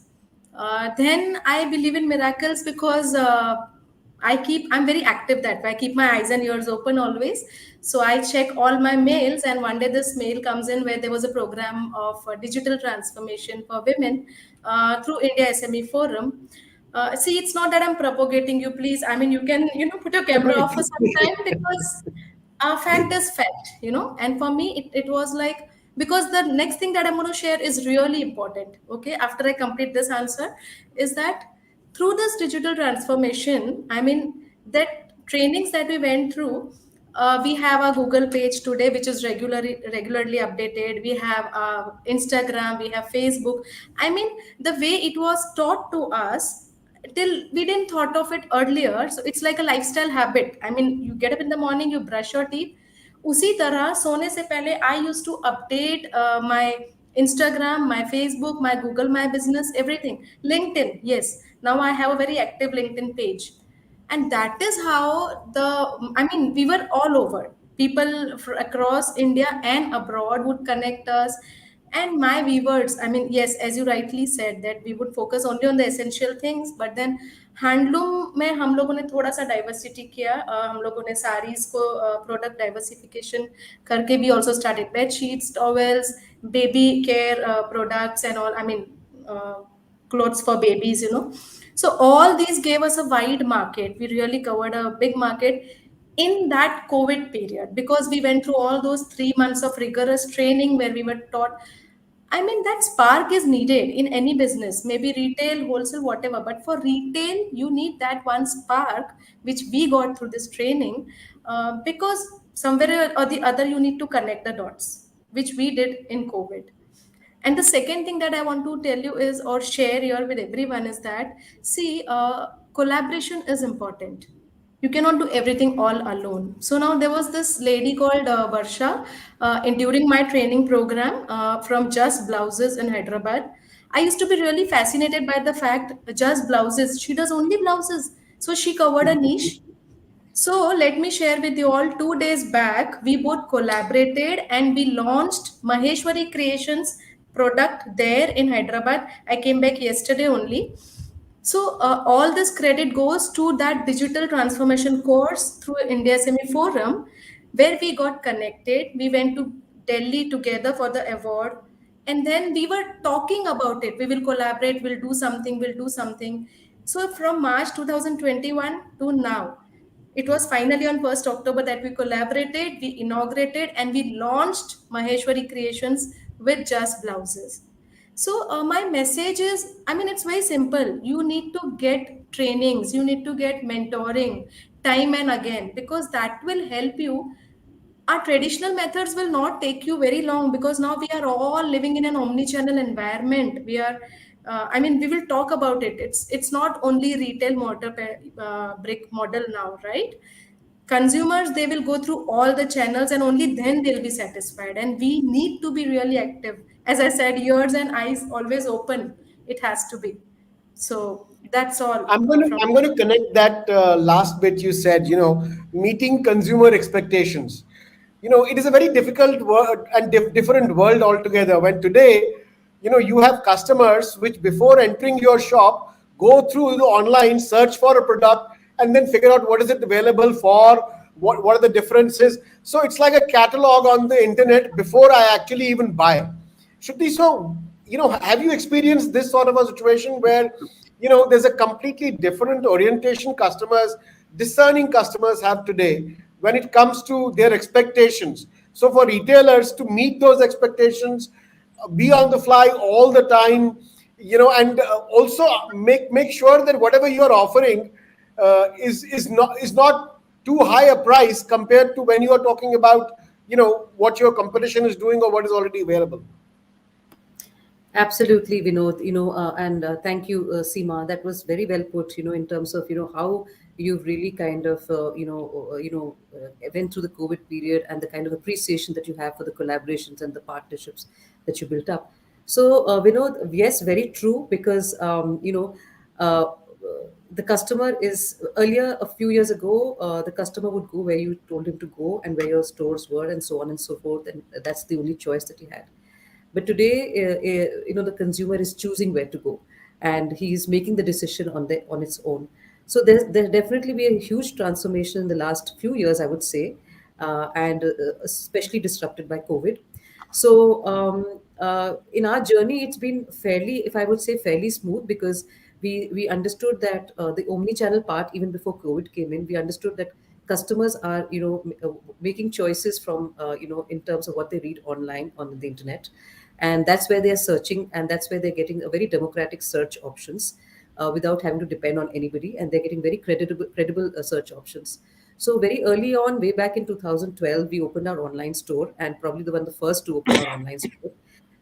Then I believe in miracles because I'm very active that way. I keep my eyes and ears open always. So I check all my mails, and one day this mail comes in where there was a program of digital transformation for women through India SME Forum. See, it's not that I'm propagating you, please. I mean, you can, put your camera off for some time, because fact is fact, and for me, it was like, because the next thing that I'm going to share is really important. Okay. After I complete this answer, is that through this digital transformation, I mean, that trainings that we went through, we have a Google page today, which is regularly updated. We have Instagram, we have Facebook. I mean, the way it was taught to us, till we didn't thought of it earlier. So it's like a lifestyle habit. I mean, you get up in the morning, you brush your teeth. उसी तरह सोने से पहले I used to update my Instagram, my Facebook, my Google, my business, everything. LinkedIn, yes. Now I have a very active LinkedIn page. And that is how we were all over. People across India and abroad would connect us. And my viewers, I mean, yes, as you rightly said, that we would focus only on the essential things, but then handloom में हम लोगों ने थोड़ा सा diversity किया. हम लोगों ने साड़ीज को प्रोडक्ट डाइवर्सिफिकेशन करके भी also started bed sheets, towels, baby care products and all. I mean clothes for babies. So all these gave us a wide market. We really covered a big market in that COVID period, because we went through all those 3 months of rigorous training where we were taught. I mean, that spark is needed in any business, maybe retail, wholesale, whatever. But for retail, you need that one spark, which we got through this training, because somewhere or the other, you need to connect the dots, which we did in COVID. And the second thing that I want to tell you is, or share here with everyone, is that, see, collaboration is important. You cannot do everything all alone. So now there was this lady called Varsha during my training program from Just Blouses in Hyderabad. I used to be really fascinated by the fact Just Blouses, she does only blouses. So she covered a niche. So let me share with you all, 2 days back, we both collaborated and we launched Maheshwari Creations product there in Hyderabad. I came back yesterday only. So all this credit goes to that digital transformation course through India SME Forum, where we got connected. We went to Delhi together for the award. And then we were talking about it. We will collaborate, we'll do something, we'll do something. So from March 2021 to now, it was finally on 1st October that we collaborated, we inaugurated, and we launched Maheshwari Creations with Just Blouses. So my message is, I mean, it's very simple. You need to get trainings, you need to get mentoring time and again, because that will help you. Our traditional methods will not take you very long, because now we are all living in an omni-channel environment. We are, I mean, we will talk about it. It's not only retail mortar brick model now, right? Consumers, they will go through all the channels and only then they'll be satisfied. And we need to be really active. As I said, ears and eyes always open. It has to be. So that's all from. I'm going to connect that last bit you said. Meeting consumer expectations. It is a very difficult and different world altogether. When today, you have customers which before entering your shop go through the online, search for a product, and then figure out what is it available for, what are the differences. So it's like a catalog on the internet before I actually even buy. Should be so. Have you experienced this sort of a situation where there's a completely different orientation discerning customers have today when it comes to their expectations? So for retailers to meet those expectations, be on the fly all the time, and also make sure that whatever you are offering is not too high a price compared to when you are talking about what your competition is doing or what is already available. Absolutely, Vinod. And thank you, Seema. That was very well put. In terms of how you've really kind of went through the COVID period and the kind of appreciation that you have for the collaborations and the partnerships that you built up. So, Vinod, yes, very true, because the customer is earlier, a few years ago, the customer would go where you told him to go and where your stores were and so on and so forth, and that's the only choice that he had. But today, the consumer is choosing where to go, and he is making the decision on its own. So there definitely be a huge transformation in the last few years, I would say, and especially disrupted by COVID. So in our journey, it's been fairly, if I would say, fairly smooth, because we understood that the omni-channel part, even before COVID came in, we understood that customers are making choices from in terms of what they read online on the internet, and that's where they're searching, and that's where they're getting a very democratic search options without having to depend on anybody, and they're getting very credible search options. So very early on, way back in 2012, we opened our online store, and probably the first to open our online store,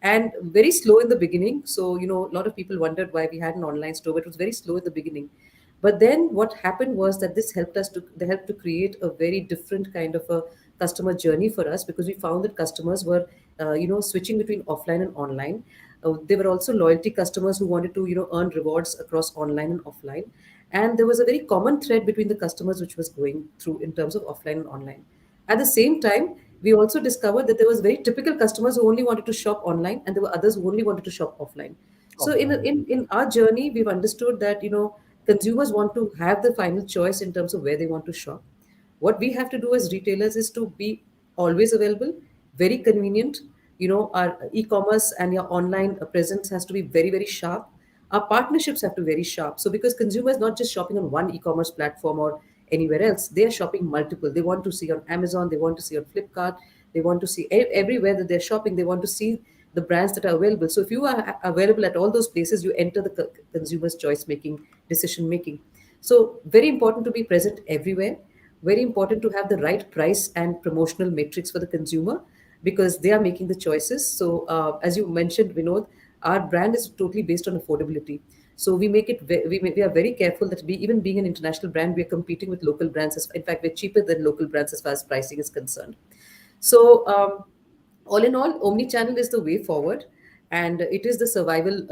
and very slow in the beginning. So a lot of people wondered why we had an online store, but it was very slow in the beginning. But then what happened was that this helped us to they helped to create a very different kind of a customer journey for us, because we found that customers were switching between offline and online. They were also loyalty customers who wanted to earn rewards across online and offline, and there was a very common thread between the customers which was going through in terms of offline and online. At the same time, we also discovered that there was very typical customers who only wanted to shop online, and there were others who only wanted to shop offline. So in our journey, we've understood that consumers want to have the final choice in terms of where they want to shop. What we have to do as retailers is to be always available, very convenient. Our e-commerce and your online presence has to be very, very sharp. Our partnerships have to be very sharp. So because consumers not just shopping on one e-commerce platform or anywhere else, they are shopping multiple. They want to see on Amazon, they want to see on Flipkart, they want to see everywhere that they're shopping, they want to see the brands that are available. So if you are available at all those places, you enter the consumer's choice making, decision making. So very important to be present everywhere. Very important to have the right price and promotional matrix for the consumer, because they are making the choices. So as you mentioned, Vinod, our brand is totally based on affordability. So we make it we are very careful that even being an international brand, we are competing with local brands. In fact, we're cheaper than local brands as far as pricing is concerned. So all in all, omni-channel is the way forward, and it is the survival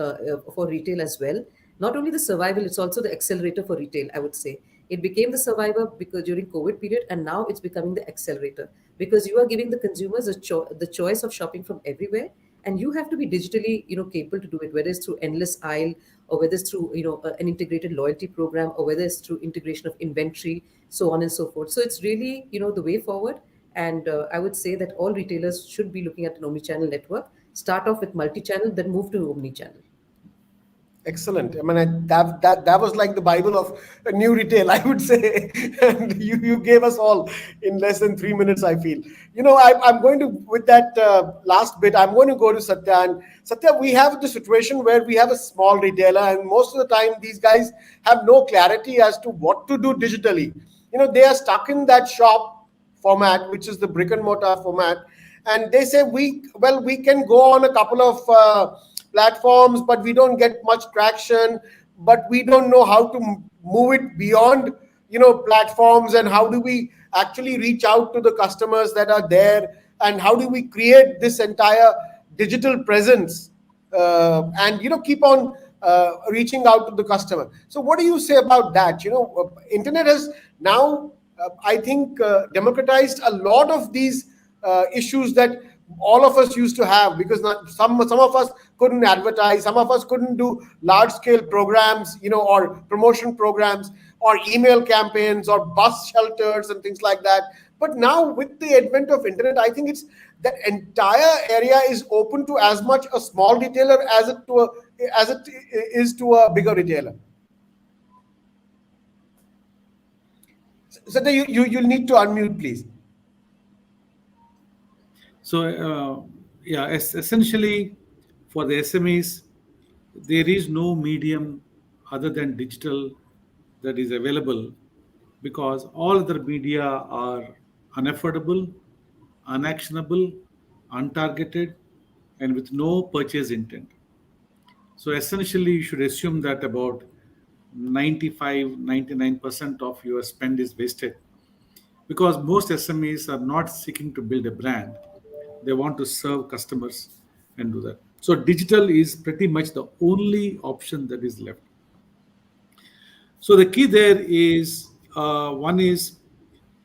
for retail as well. Not only the survival, it's also the accelerator for retail, I would say. It became the survivor because during COVID period, and now it's becoming the accelerator, because you are giving the consumers the choice of shopping from everywhere, and you have to be digitally capable to do it, whether it's through endless aisle, or whether it's through an integrated loyalty program, or whether it's through integration of inventory, so on and so forth. So it's really the way forward. And I would say that all retailers should be looking at an omni-channel network. Start off with multi-channel, then move to omni-channel. Excellent. I mean, that was like the Bible of new retail, I would say. And you gave us all in less than 3 minutes, I feel. I'm going to, with that last bit, I'm going to go to Satya. And Satya, we have the situation where we have a small retailer, and most of the time, these guys have no clarity as to what to do digitally. They are stuck in that shop format, which is the brick and mortar format. And they say, we can go on a couple of platforms, but we don't get much traction, but we don't know how to move it beyond platforms, and how do we actually reach out to the customers that are there, and how do we create this entire digital presence, and keep on reaching out to the customer. So what do you say about that? Internet has now, I think, democratized a lot of these issues that all of us used to have, because some of us couldn't advertise, some of us couldn't do large scale programs, or promotion programs, or email campaigns, or bus shelters and things like that. But now, with the advent of internet, I think it's that entire area is open to as much a small retailer as it is to a bigger retailer. So you'll need to unmute, please. So, essentially for the SMEs, there is no medium other than digital that is available, because all other media are unaffordable, unactionable, untargeted, and with no purchase intent. So essentially, you should assume that about 99% of your spend is wasted, because most SMEs are not seeking to build a brand. They want to serve customers and do that. So digital is pretty much the only option that is left. So the key there is, one is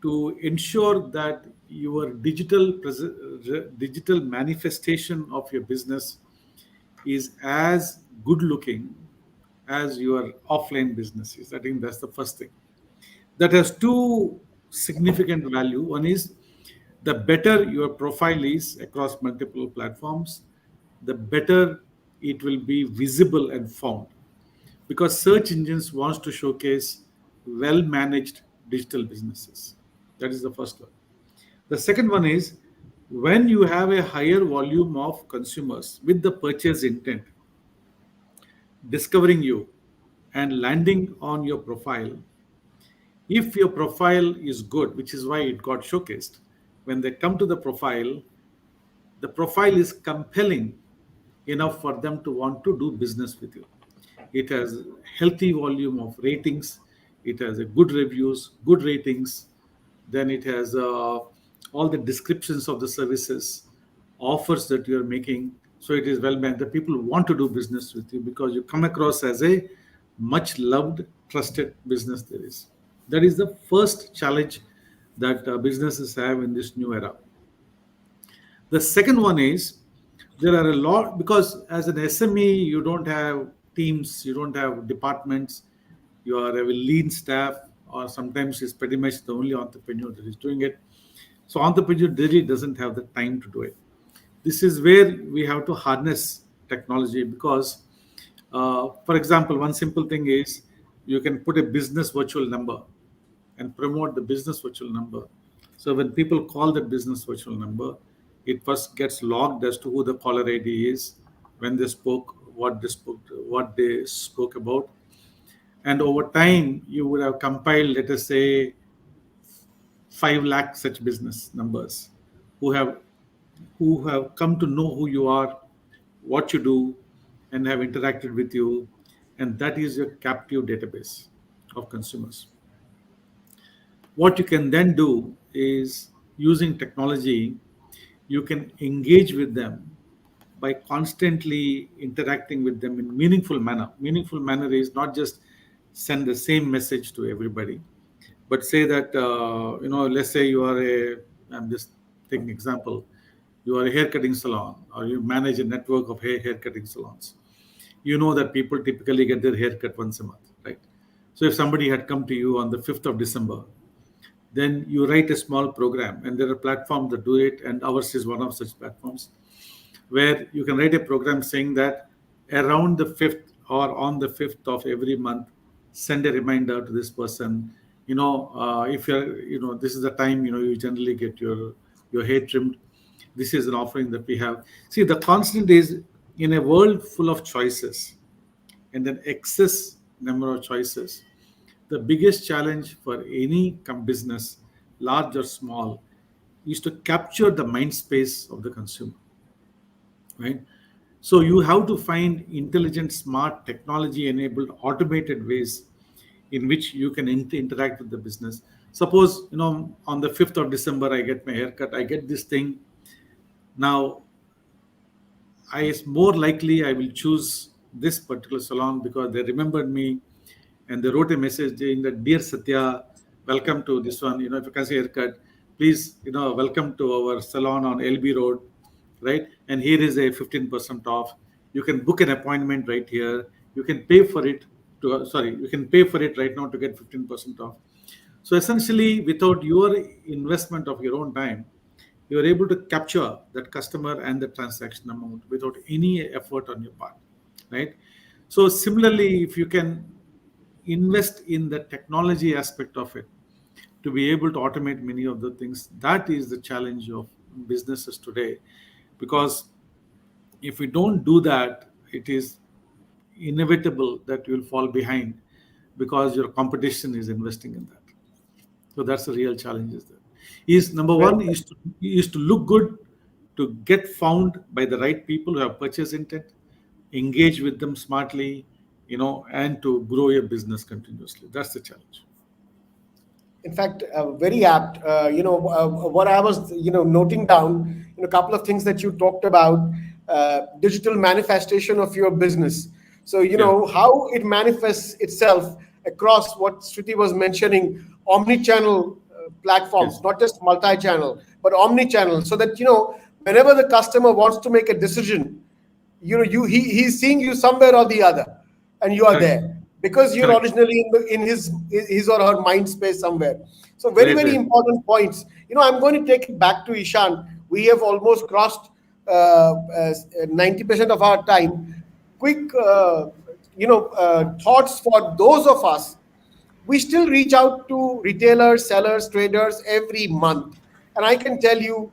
to ensure that your digital manifestation of your business is as good looking as your offline business is. I think that's the first thing. That has two significant value. One is, the better your profile is across multiple platforms, the better it will be visible and found, because search engines wants to showcase well managed digital businesses. That is the first one. The second one is, when you have a higher volume of consumers with the purchase intent discovering you and landing on your profile, if your profile is good, which is why it got showcased, when they come to the profile is compelling enough for them to want to do business with you. It has healthy volume of ratings, it has a good reviews, good ratings, then it has all the descriptions of the services, offers that you're making. So it is well meant. The people want to do business with you because you come across as a much loved, trusted business there is. That is the first challenge that businesses have in this new era. The second one is, there are a lot, because as an SME, you don't have teams, you don't have departments, you are a lean staff, or sometimes it's pretty much the only entrepreneur that is doing it. So entrepreneur really doesn't have the time to do it. This is where we have to harness technology, because, for example, one simple thing is, you can put a business virtual number and promote the business virtual number. So when people call the business virtual number, it first gets logged as to who the caller ID is, when they spoke, what they spoke about. And over time, you would have compiled, let us say, 5 lakh such business numbers who have come to know who you are, what you do, and have interacted with you. And that is your captive database of consumers. What you can then do is, using technology, you can engage with them by constantly interacting with them in meaningful manner. Meaningful manner is not just send the same message to everybody, but say that, let's say you are I'm just taking example, you are a hair cutting salon, or you manage a network of hair cutting salons. You know that people typically get their hair cut once a month, right? So if somebody had come to you on the 5th of December, then you write a small program, and there are platforms that do it, and ours is one of such platforms, where you can write a program saying that around the 5th or on the 5th of every month, send a reminder to this person. If you're, this is the time, you generally get your hair trimmed. This is an offering that we have. See, the constant is, in a world full of choices and an excess number of choices, the biggest challenge for any business, large or small, is to capture the mind space of the consumer, right? So you have to find intelligent, smart, technology-enabled, automated ways in which you can interact with the business. Suppose, on the 5th of December, I get my haircut, I get this thing. Now, I is more likely I will choose this particular salon because they remembered me and they wrote a message saying that, dear Satya, welcome to this one. If you can say haircut, please, welcome to our salon on LB Road, right? And here is a 15% off. You can book an appointment right here. You can pay for it you can pay for it right now to get 15% off. So essentially, without your investment of your own time, you are able to capture that customer and the transaction amount without any effort on your part, right? So similarly, if you can invest in the technology aspect of it to be able to automate many of the things, that is the challenge of businesses today. Because if we don't do that, it is inevitable that you will fall behind because your competition is investing in that. So that's the real challenge. Is that is number Well, one is to look good, to get found by the right people who have purchase intent, engage with them smartly, and to grow your business continuously. That's the challenge. in fact, very apt. What I was, noting down, a couple of things that you talked about, digital manifestation of your business. So, Yeah. how it manifests itself across what Shruti was mentioning, omni-channel platforms, Yes. not just multi-channel, but omni-channel, so that, whenever the customer wants to make a decision, he's seeing you somewhere or the other, and you are Correct. there because you're Correct. originally in his or her mind space somewhere. So very, Right. very Right. important points. I'm going to take it back to Ishan. We have almost crossed 90% of our time. Quick thoughts for those of us. We still reach out to retailers, sellers, traders every month. And I can tell you,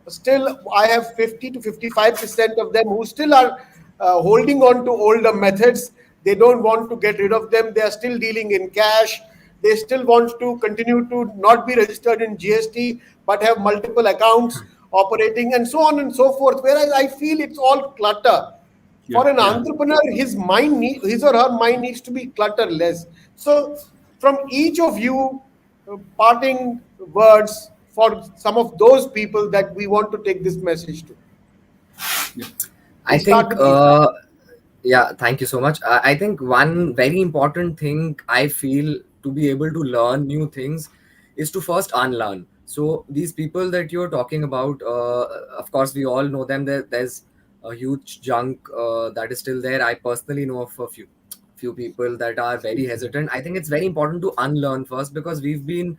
still, I have 50 to 55% of them who still are holding on to older methods. They don't want to get rid of them. They are still dealing in cash. They still want to continue to not be registered in GST, but have multiple accounts operating and so on and so forth. Whereas I feel it's all clutter. Yeah. For an Yeah. entrepreneur, his or her mind needs to be clutterless. So, from each of you, parting words for some of those people that we want to take this message to. Yeah. I We'll start think, with Ishan. yeah, thank you so much. I think one very important thing I feel to be able to learn new things is to first unlearn. So these people that you're talking about, of course, we all know them. There's a huge junk that is still there. I personally know of a few people that are very hesitant. I think it's very important to unlearn first, because we've been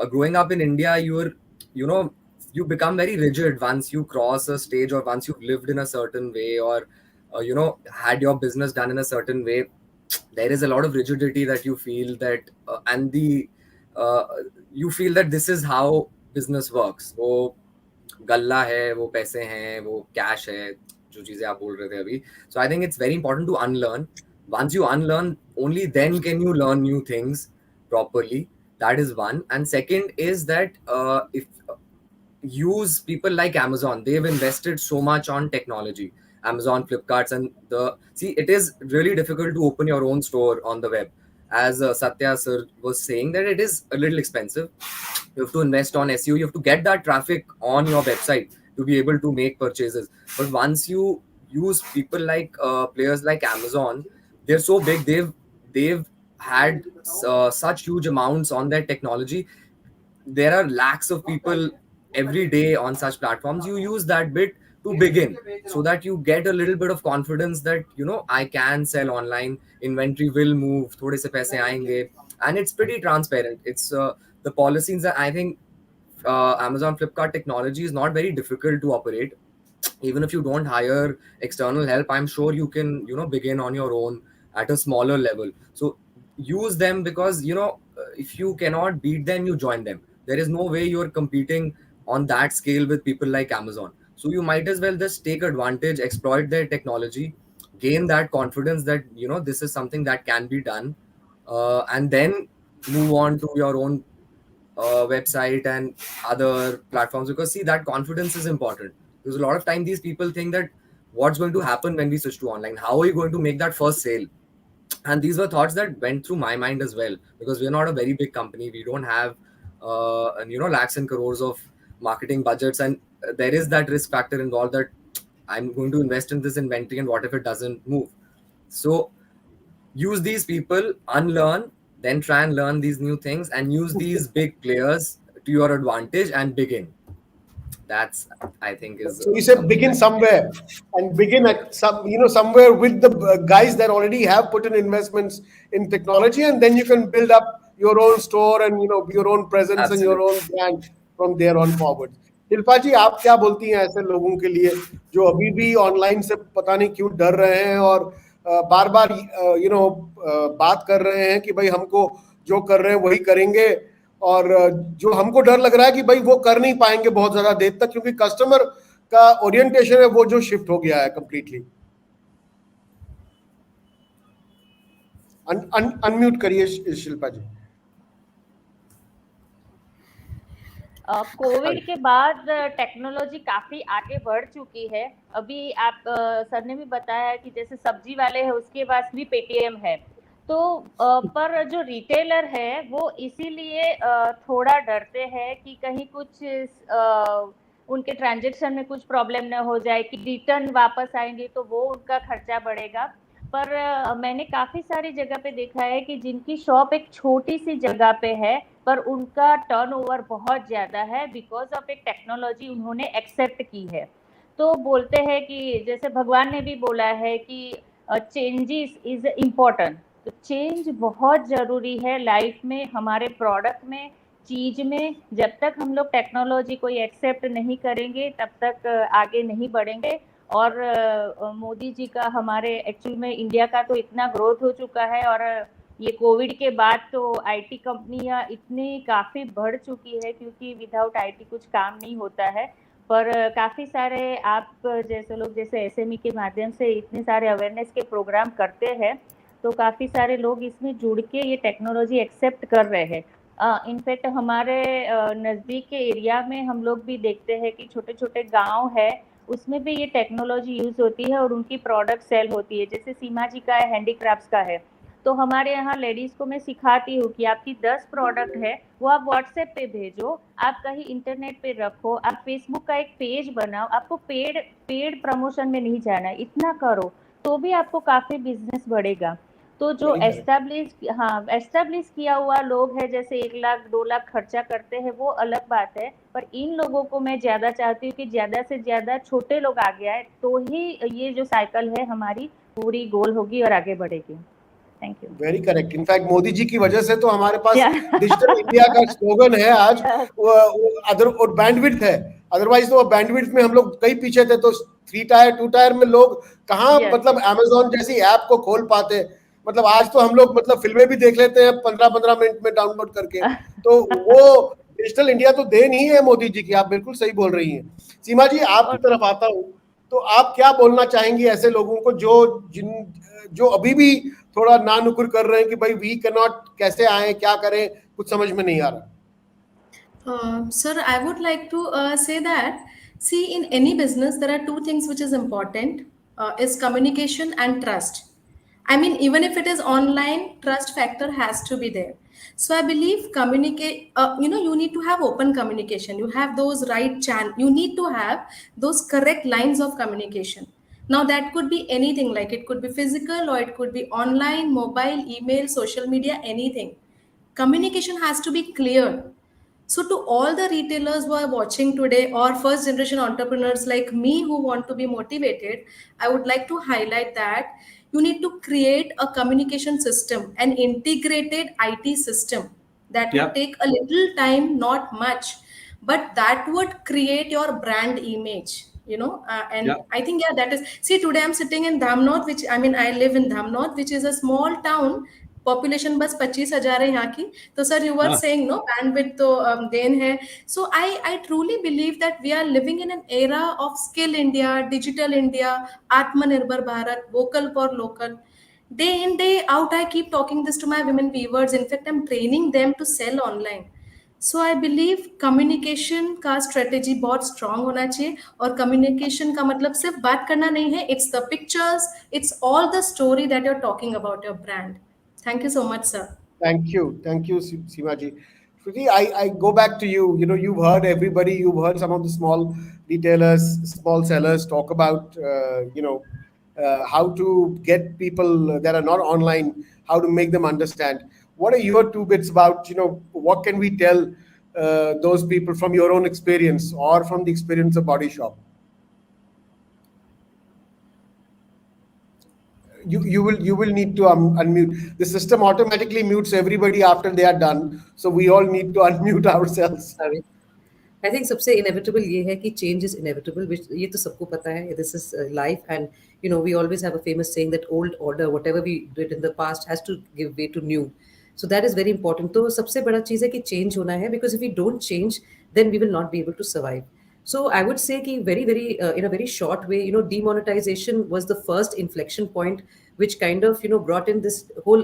growing up in India. You know, you become very rigid once you cross a stage, or once you've lived in a certain way, or had your business done in a certain way. There is a lot of rigidity that you feel that, and the uh, you feel that this is how business works. वो गल्ला है, वो पैसे हैं, वो cash है, जो चीजें आप बोल रहे थे अभी. So I think it's very important to unlearn. Once you unlearn, only then can you learn new things properly. That is one. And second is that, if use people like Amazon, they've invested so much on technology. Amazon, Flipkarts, and it is really difficult to open your own store on the web. As Satya sir was saying, that it is a little expensive. You have to invest on SEO. You have to get that traffic on your website to be able to make purchases. But once you use people like players like Amazon, they're so big. They've had such huge amounts on their technology. There are lakhs of people every day on such platforms. You use that bit to begin, so that you get a little bit of confidence that I can sell online, inventory will move, thode se paise aayenge. And it's pretty transparent. It's the policies that I think Amazon, Flipkart technology is not very difficult to operate. even if you don't hire external help, I'm sure you can, begin on your own at a smaller level. So use them, because if you cannot beat them, you join them. There is no way you're competing on that scale with people like Amazon. So you might as well just take advantage, exploit their technology, gain that confidence that this is something that can be done, and then move on to your own website and other platforms. Because see, that confidence is important, because a lot of time these people think that what's going to happen when we switch to online, how are you going to make that first sale. And these were thoughts that went through my mind as well, because we're not a very big company. We don't have and lakhs and crores of marketing budgets, and there is that risk factor involved that I'm going to invest in this inventory, and what if it doesn't move. So use these people, unlearn, then try and learn these new things, and use these big players to your advantage and begin. That's, I think, is So you say something begin that you can somewhere, and begin at somewhere with the guys that already have put in investments in technology, and then you can build up your own store and your own presence and your absolutely. own brand from there on forward. Shilpa जी, आप क्या बोलती हैं ऐसे लोगों के लिए जो अभी भी ऑनलाइन से पता नहीं क्यों डर रहे हैं और बार बार बात कर रहे हैं कि भाई हमको जो कर रहे हैं वही करेंगे, और जो हमको डर लग रहा है कि भाई वो कर नहीं पाएंगे बहुत ज्यादा देर तक, क्योंकि कस्टमर का ओरिएंटेशन है वो जो शिफ्ट हो गया है कंप्लीटली. अनम्यूट करिए शिल्पा जी. कोविड के बाद टेक्नोलॉजी काफी आगे बढ़ चुकी है. अभी आप सर ने भी बताया कि जैसे सब्जी वाले हैं उसके पास भी पेटीएम है, तो पर जो रिटेलर है वो इसीलिए थोड़ा डरते हैं कि कहीं कुछ उनके ट्रांजैक्शन में कुछ प्रॉब्लम न हो जाए, कि रिटर्न वापस आएंगे तो वो उनका खर्चा बढ़ेगा. पर मैंने काफी सारी जगह पे देखा है कि जिनकी शॉप एक छोटी सी जगह पे है पर उनका टर्नओवर बहुत ज्यादा है, बिकॉज ऑफ एक टेक्नोलॉजी उन्होंने एक्सेप्ट की है. तो बोलते हैं कि जैसे भगवान ने भी बोला है कि चेंजेस इज इम्पोर्टेंट. तो चेंज बहुत जरूरी है लाइफ में, हमारे प्रोडक्ट में, चीज में. जब तक हम लोग टेक्नोलॉजी को एक्सेप्ट नहीं करेंगे तब तक आगे नहीं बढ़ेंगे. और मोदी जी का हमारे एक्चुअल में इंडिया का तो इतना ग्रोथ हो चुका है, और ये कोविड के बाद तो आईटी कंपनियां इतनी काफ़ी बढ़ चुकी है, क्योंकि विदाउट आईटी कुछ काम नहीं होता है. पर काफ़ी सारे आप जैसे लोग जैसे एसएमई के माध्यम से इतने सारे अवेयरनेस के प्रोग्राम करते हैं, तो काफ़ी सारे लोग इसमें जुड़ के ये टेक्नोलॉजी एक्सेप्ट कर रहे हैं. इनफैक्ट हमारे नज़दीक के एरिया में हम लोग भी देखते हैं कि छोटे छोटे गांव है, उसमें भी ये टेक्नोलॉजी यूज़ होती है और उनकी प्रोडक्ट सेल होती है. जैसे सीमा जी का है, हैंडीक्राफ्ट्स का है, तो हमारे यहाँ लेडीज को मैं सिखाती हूँ कि आपकी 10 प्रोडक्ट है वो आप व्हाट्सएप पे भेजो, आप कहीं इंटरनेट पे रखो, आप फेसबुक का एक पेज बनाओ, आपको पेड प्रमोशन में नहीं जाना है, इतना करो तो भी आपको काफी बिजनेस बढ़ेगा. तो जो एस्टेब्लिश किया हुआ लोग है, जैसे 1 लाख 2 लाख खर्चा करते हैं, वो अलग बात है. पर इन लोगों को मैं ज्यादा चाहती हूँ कि ज्यादा से ज्यादा छोटे लोग आगे आए, तो ही ये जो साइकिल है हमारी पूरी गोल होगी और आगे बढ़ेगी. Thank you. Very correct. In fact Modi ji की वजह से तो हमारे पास डिजिटल इंडिया का स्लोगन है आज, और बैंडविड्थ है. अदरवाइज तो बैंडविड्थ में हम लोग कई पीछे थे. तो 3 टायर 2 टायर में लोग कहाँ मतलब अमेजोन जैसी ऐप को खोल पाते. मतलब आज तो हम लोग मतलब फिल्में भी देख लेते हैं 15-15 मिनट में डाउनलोड करके. तो वो डिजिटल इंडिया तो देन ही है मोदी जी की. आप बिल्कुल सही बोल रही हैं. सीमा जी, आपकी तरफ आता हूँ, तो आप क्या बोलना चाहेंगी ऐसे लोगों को जो अभी भी थोड़ा ना नुकुर कर रहे हैं कि भाई वी कैन नॉट, कैसे आए, क्या करें, कुछ समझ में नहीं आ रहा. Sir, I would like to say that, see, in any business there are two things which is important, is communication and trust. I mean, even if it is online, trust factor has to be there. So I believe communicate. You need to have open communication. You have those right channel. You need to have those correct lines of communication. Now that could be anything, like it could be physical or it could be online, mobile, email, social media, anything. Communication has to be clear. So, to all the retailers who are watching today, or first generation entrepreneurs like me who want to be motivated, I would like to highlight that you need to create a communication system, an integrated IT system that would take a little time, not much, but that would create your brand image. And Yeah. I think, yeah, that is, see, today I'm sitting in Dhamnod, which, I mean, I live in Dhamnod, which is a small town. Population बस 25,000 है यहाँ की. तो sir, you were Ah, saying no bandwidth तो then है. So I truly believe that we are living in an era of skill India, digital India, Atmanirbhar Bharat, vocal for local. Day in day out, I keep talking this to my women viewers. In fact, I'm training them to sell online. So I believe communication का strategy बहुत strong होना चाहिए. और communication का मतलब सिर्फ बात करना नहीं है. It's the pictures, it's all the story that you are talking about your brand. Thank you so much sir. Thank you, Seemaji. Shruti, I go back to you. You've heard everybody. You've heard some of the small retailers, small sellers talk about, how to get people that are not online, how to make them understand. What are your two bits about, what can we tell those people from your own experience or from the experience of Body Shop? You will need to unmute. The system automatically mutes everybody after they are done, so we all need to unmute ourselves. Sorry. I think सबसे inevitable ये है कि change is inevitable, which ये तो सबको पता है. This is life, and we always have a famous saying that old order, whatever we did in the past, has to give way to new. So that is very important. तो सबसे बड़ा चीज़ है कि change होना है, because if we don't change, then we will not be able to survive. So I would say कि very very in a very short way, demonetization was the first inflection point, which kind of brought in this whole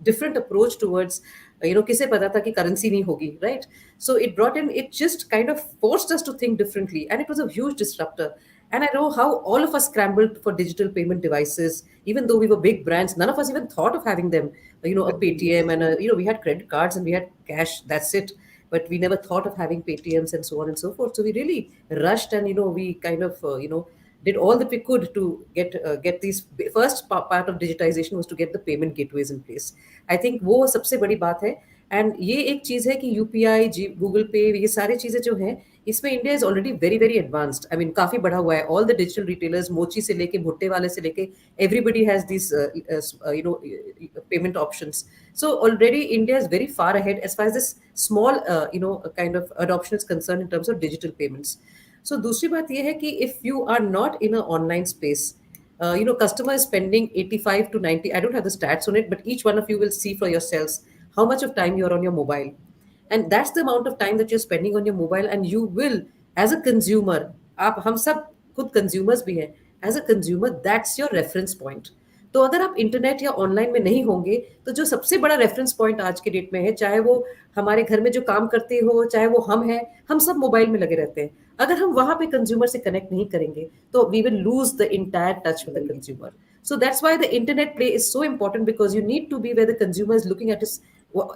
different approach towards किसे पता था कि currency नहीं होगी, right? So it just kind of forced us to think differently, and it was a huge disruptor. And I know how all of us scrambled for digital payment devices, even though we were big brands. None of us even thought of having them. A Paytm, and we had credit cards and we had cash. That's it. But we never thought of having Paytms and so on and so forth. So we really rushed, and we kind of did all that we could to get these. First part of digitization was to get the payment gateways in place. I think वो सबसे बड़ी बात है. And ये एक चीज़ है कि UPI, Google पे, ये सारी चीज़ें जो हैं, इसमें India is already very very advanced. I mean काफ़ी बढ़ा हुआ है. ऑल द डिजिटल रिटेलर्स, मोची से लेके भुट्टे वाले से लेके, everybody has this payment options. So already India is very far ahead as far as this small, kind of adoption is concerned in terms of digital payments. So दूसरी बात ये है कि if you are not in an online space, customer is spending 85 to 90. I don't have the stats on it, but each one of you will see for yourselves how much of time you're on your mobile. And that's the amount of time that you're spending on your mobile, and you will, as a consumer, आप हम सब खुद consumers भी हैं, as a consumer, that's your reference point. तो अगर आप internet या ऑनलाइन में नहीं होंगे, तो जो सबसे बड़ा रेफरेंस पॉइंट आज के डेट में है, चाहे वो हमारे घर में जो काम करते हो, चाहे वो हम हैं, हम सब मोबाइल में लगे रहते हैं. अगर हम वहां पे कंज्यूमर से कनेक्ट नहीं करेंगे, तो we will lose the entire touch with the consumer. So that's why the internet play is so important, because you need to be where the consumer is looking at is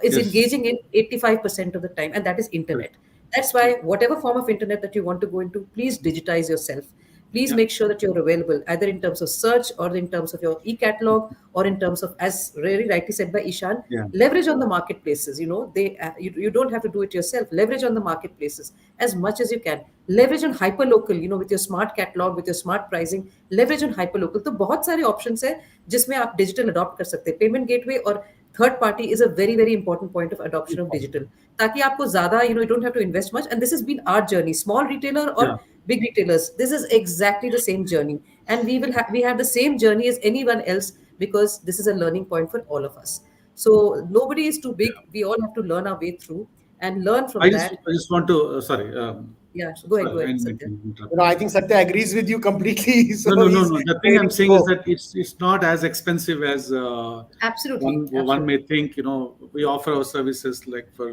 Yes. engaging in 85% of the time, and that is internet. That's why whatever form of internet that you want to go into, please digitize yourself. Please Yeah. make sure that you're available either in terms of search or in terms of your e-catalog, or in terms of, as very rightly said by Ishan, Yeah. leverage on the marketplaces. You don't have to do it yourself. Leverage on the marketplaces as much as you can. Leverage on hyperlocal, with your smart catalog, with your smart pricing. Leverage on hyperlocal. तो बहुत सारे options है जिसमें आप digital adopt कर सकते हैं. Payment gateway और third party is a very very important point of adoption of digital. ताकि आपको ज़्यादा, you don't have to invest much. And this has been our journey. Small retailer or Yeah. big retailers, this is exactly the same journey, and we have the same journey as anyone else, because this is a learning point for all of us. So nobody is too big. We all have to learn our way through and learn from that. I just want to sorry. Yeah, go ahead, Sorry, I didn't Satya. mean to interrupt. I think Satya agrees with you completely. So No. he's The thing I'm ready to saying is go. that it's not as expensive as Absolutely, one may think. We offer our services like for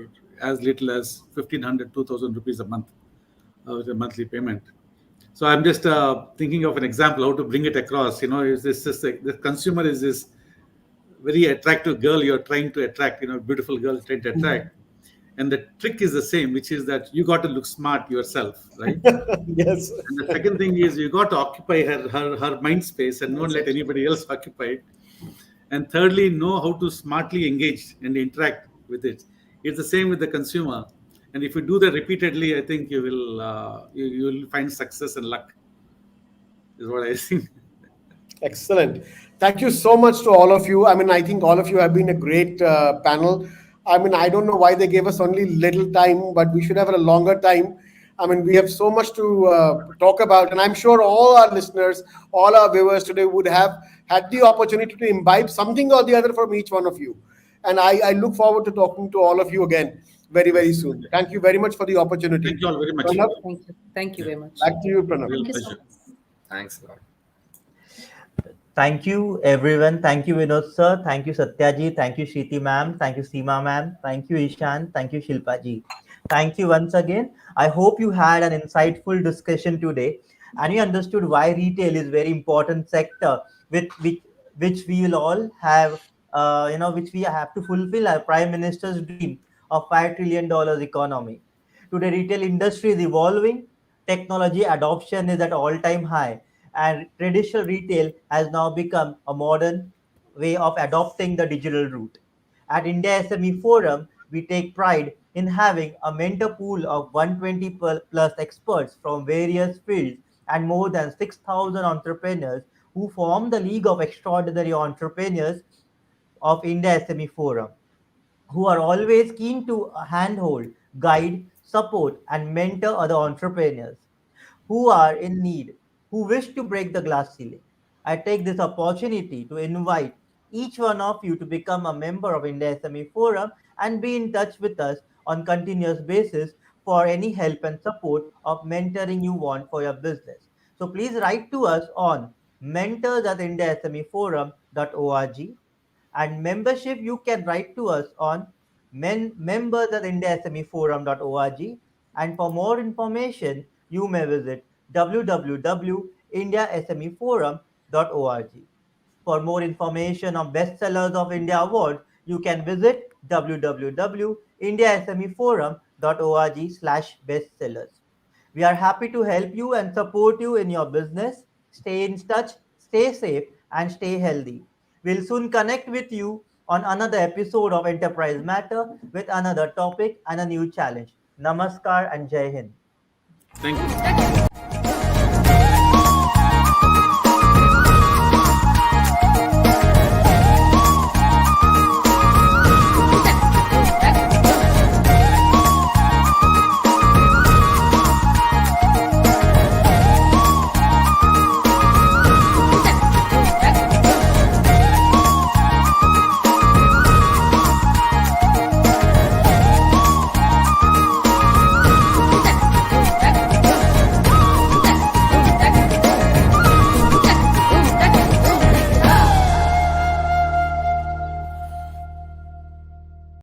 as little as 1,500, 2,000 rupees a month, with a monthly payment. So I'm just thinking of an example how to bring it across. Is this just the consumer is this very attractive girl you're trying to attract, beautiful girl trying to attract. And the trick is the same, which is that you got to look smart yourself, right? Yes. And the second thing is you got to occupy her mind space and not let anybody else occupy it. And thirdly, know how to smartly engage and interact with it. It's the same with the consumer. And if you do that repeatedly, I think you will find success and luck. Is what I think. Excellent. Thank you so much to all of you. I mean, I think all of you have been a great panel. I mean, I don't know why they gave us only little time, but we should have a longer time. I mean, we have so much to talk about, and I'm sure all our listeners, all our viewers today would have had the opportunity to imbibe something or the other from each one of you. And I look forward to talking to all of you again very, very soon. Thank you very much for the opportunity. Thank you all very much. Pranav, Thank you. Thank you very much. back to you, Pranav. Real Thank you so pleasure. much. Thanks a lot. Thank you, everyone. Thank you, Vinod sir. Thank you, Satyaji. Thank you, Shiti ma'am. Thank you, Seema ma'am. Thank you, Ishan. Thank you, Shilpa ji. Thank you once again. I hope you had an insightful discussion today and you understood why retail is very important sector with which we will all have, which we have to fulfill our Prime Minister's dream of $5 trillion economy. Today, retail industry is evolving. Technology adoption is at all-time high and traditional retail has now become a modern way of adopting the digital route. At India SME Forum, we take pride in having a mentor pool of 120 plus experts from various fields and more than 6,000 entrepreneurs who form the League of Extraordinary Entrepreneurs of India SME Forum, who are always keen to handhold, guide, support, and mentor other entrepreneurs who are in need, who wish to break the glass ceiling. I take this opportunity to invite each one of you to become a member of India SME Forum and be in touch with us on continuous basis for any help and support of mentoring you want for your business. So please write to us on mentors@indiasmeforum.org, and membership you can write to us on members at indiasmeforum.org, and for more information you may visit www.indiasmeforum.org. For more information on bestsellers of India award, you can visit www.indiasmeforum.org/bestsellers. We are happy to help you and support you in your business. Stay in touch, stay safe, and stay healthy. We'll soon connect with you on another episode of Enterprise Matter with another topic and a new challenge. Namaskar and Jai Hind. Thank you.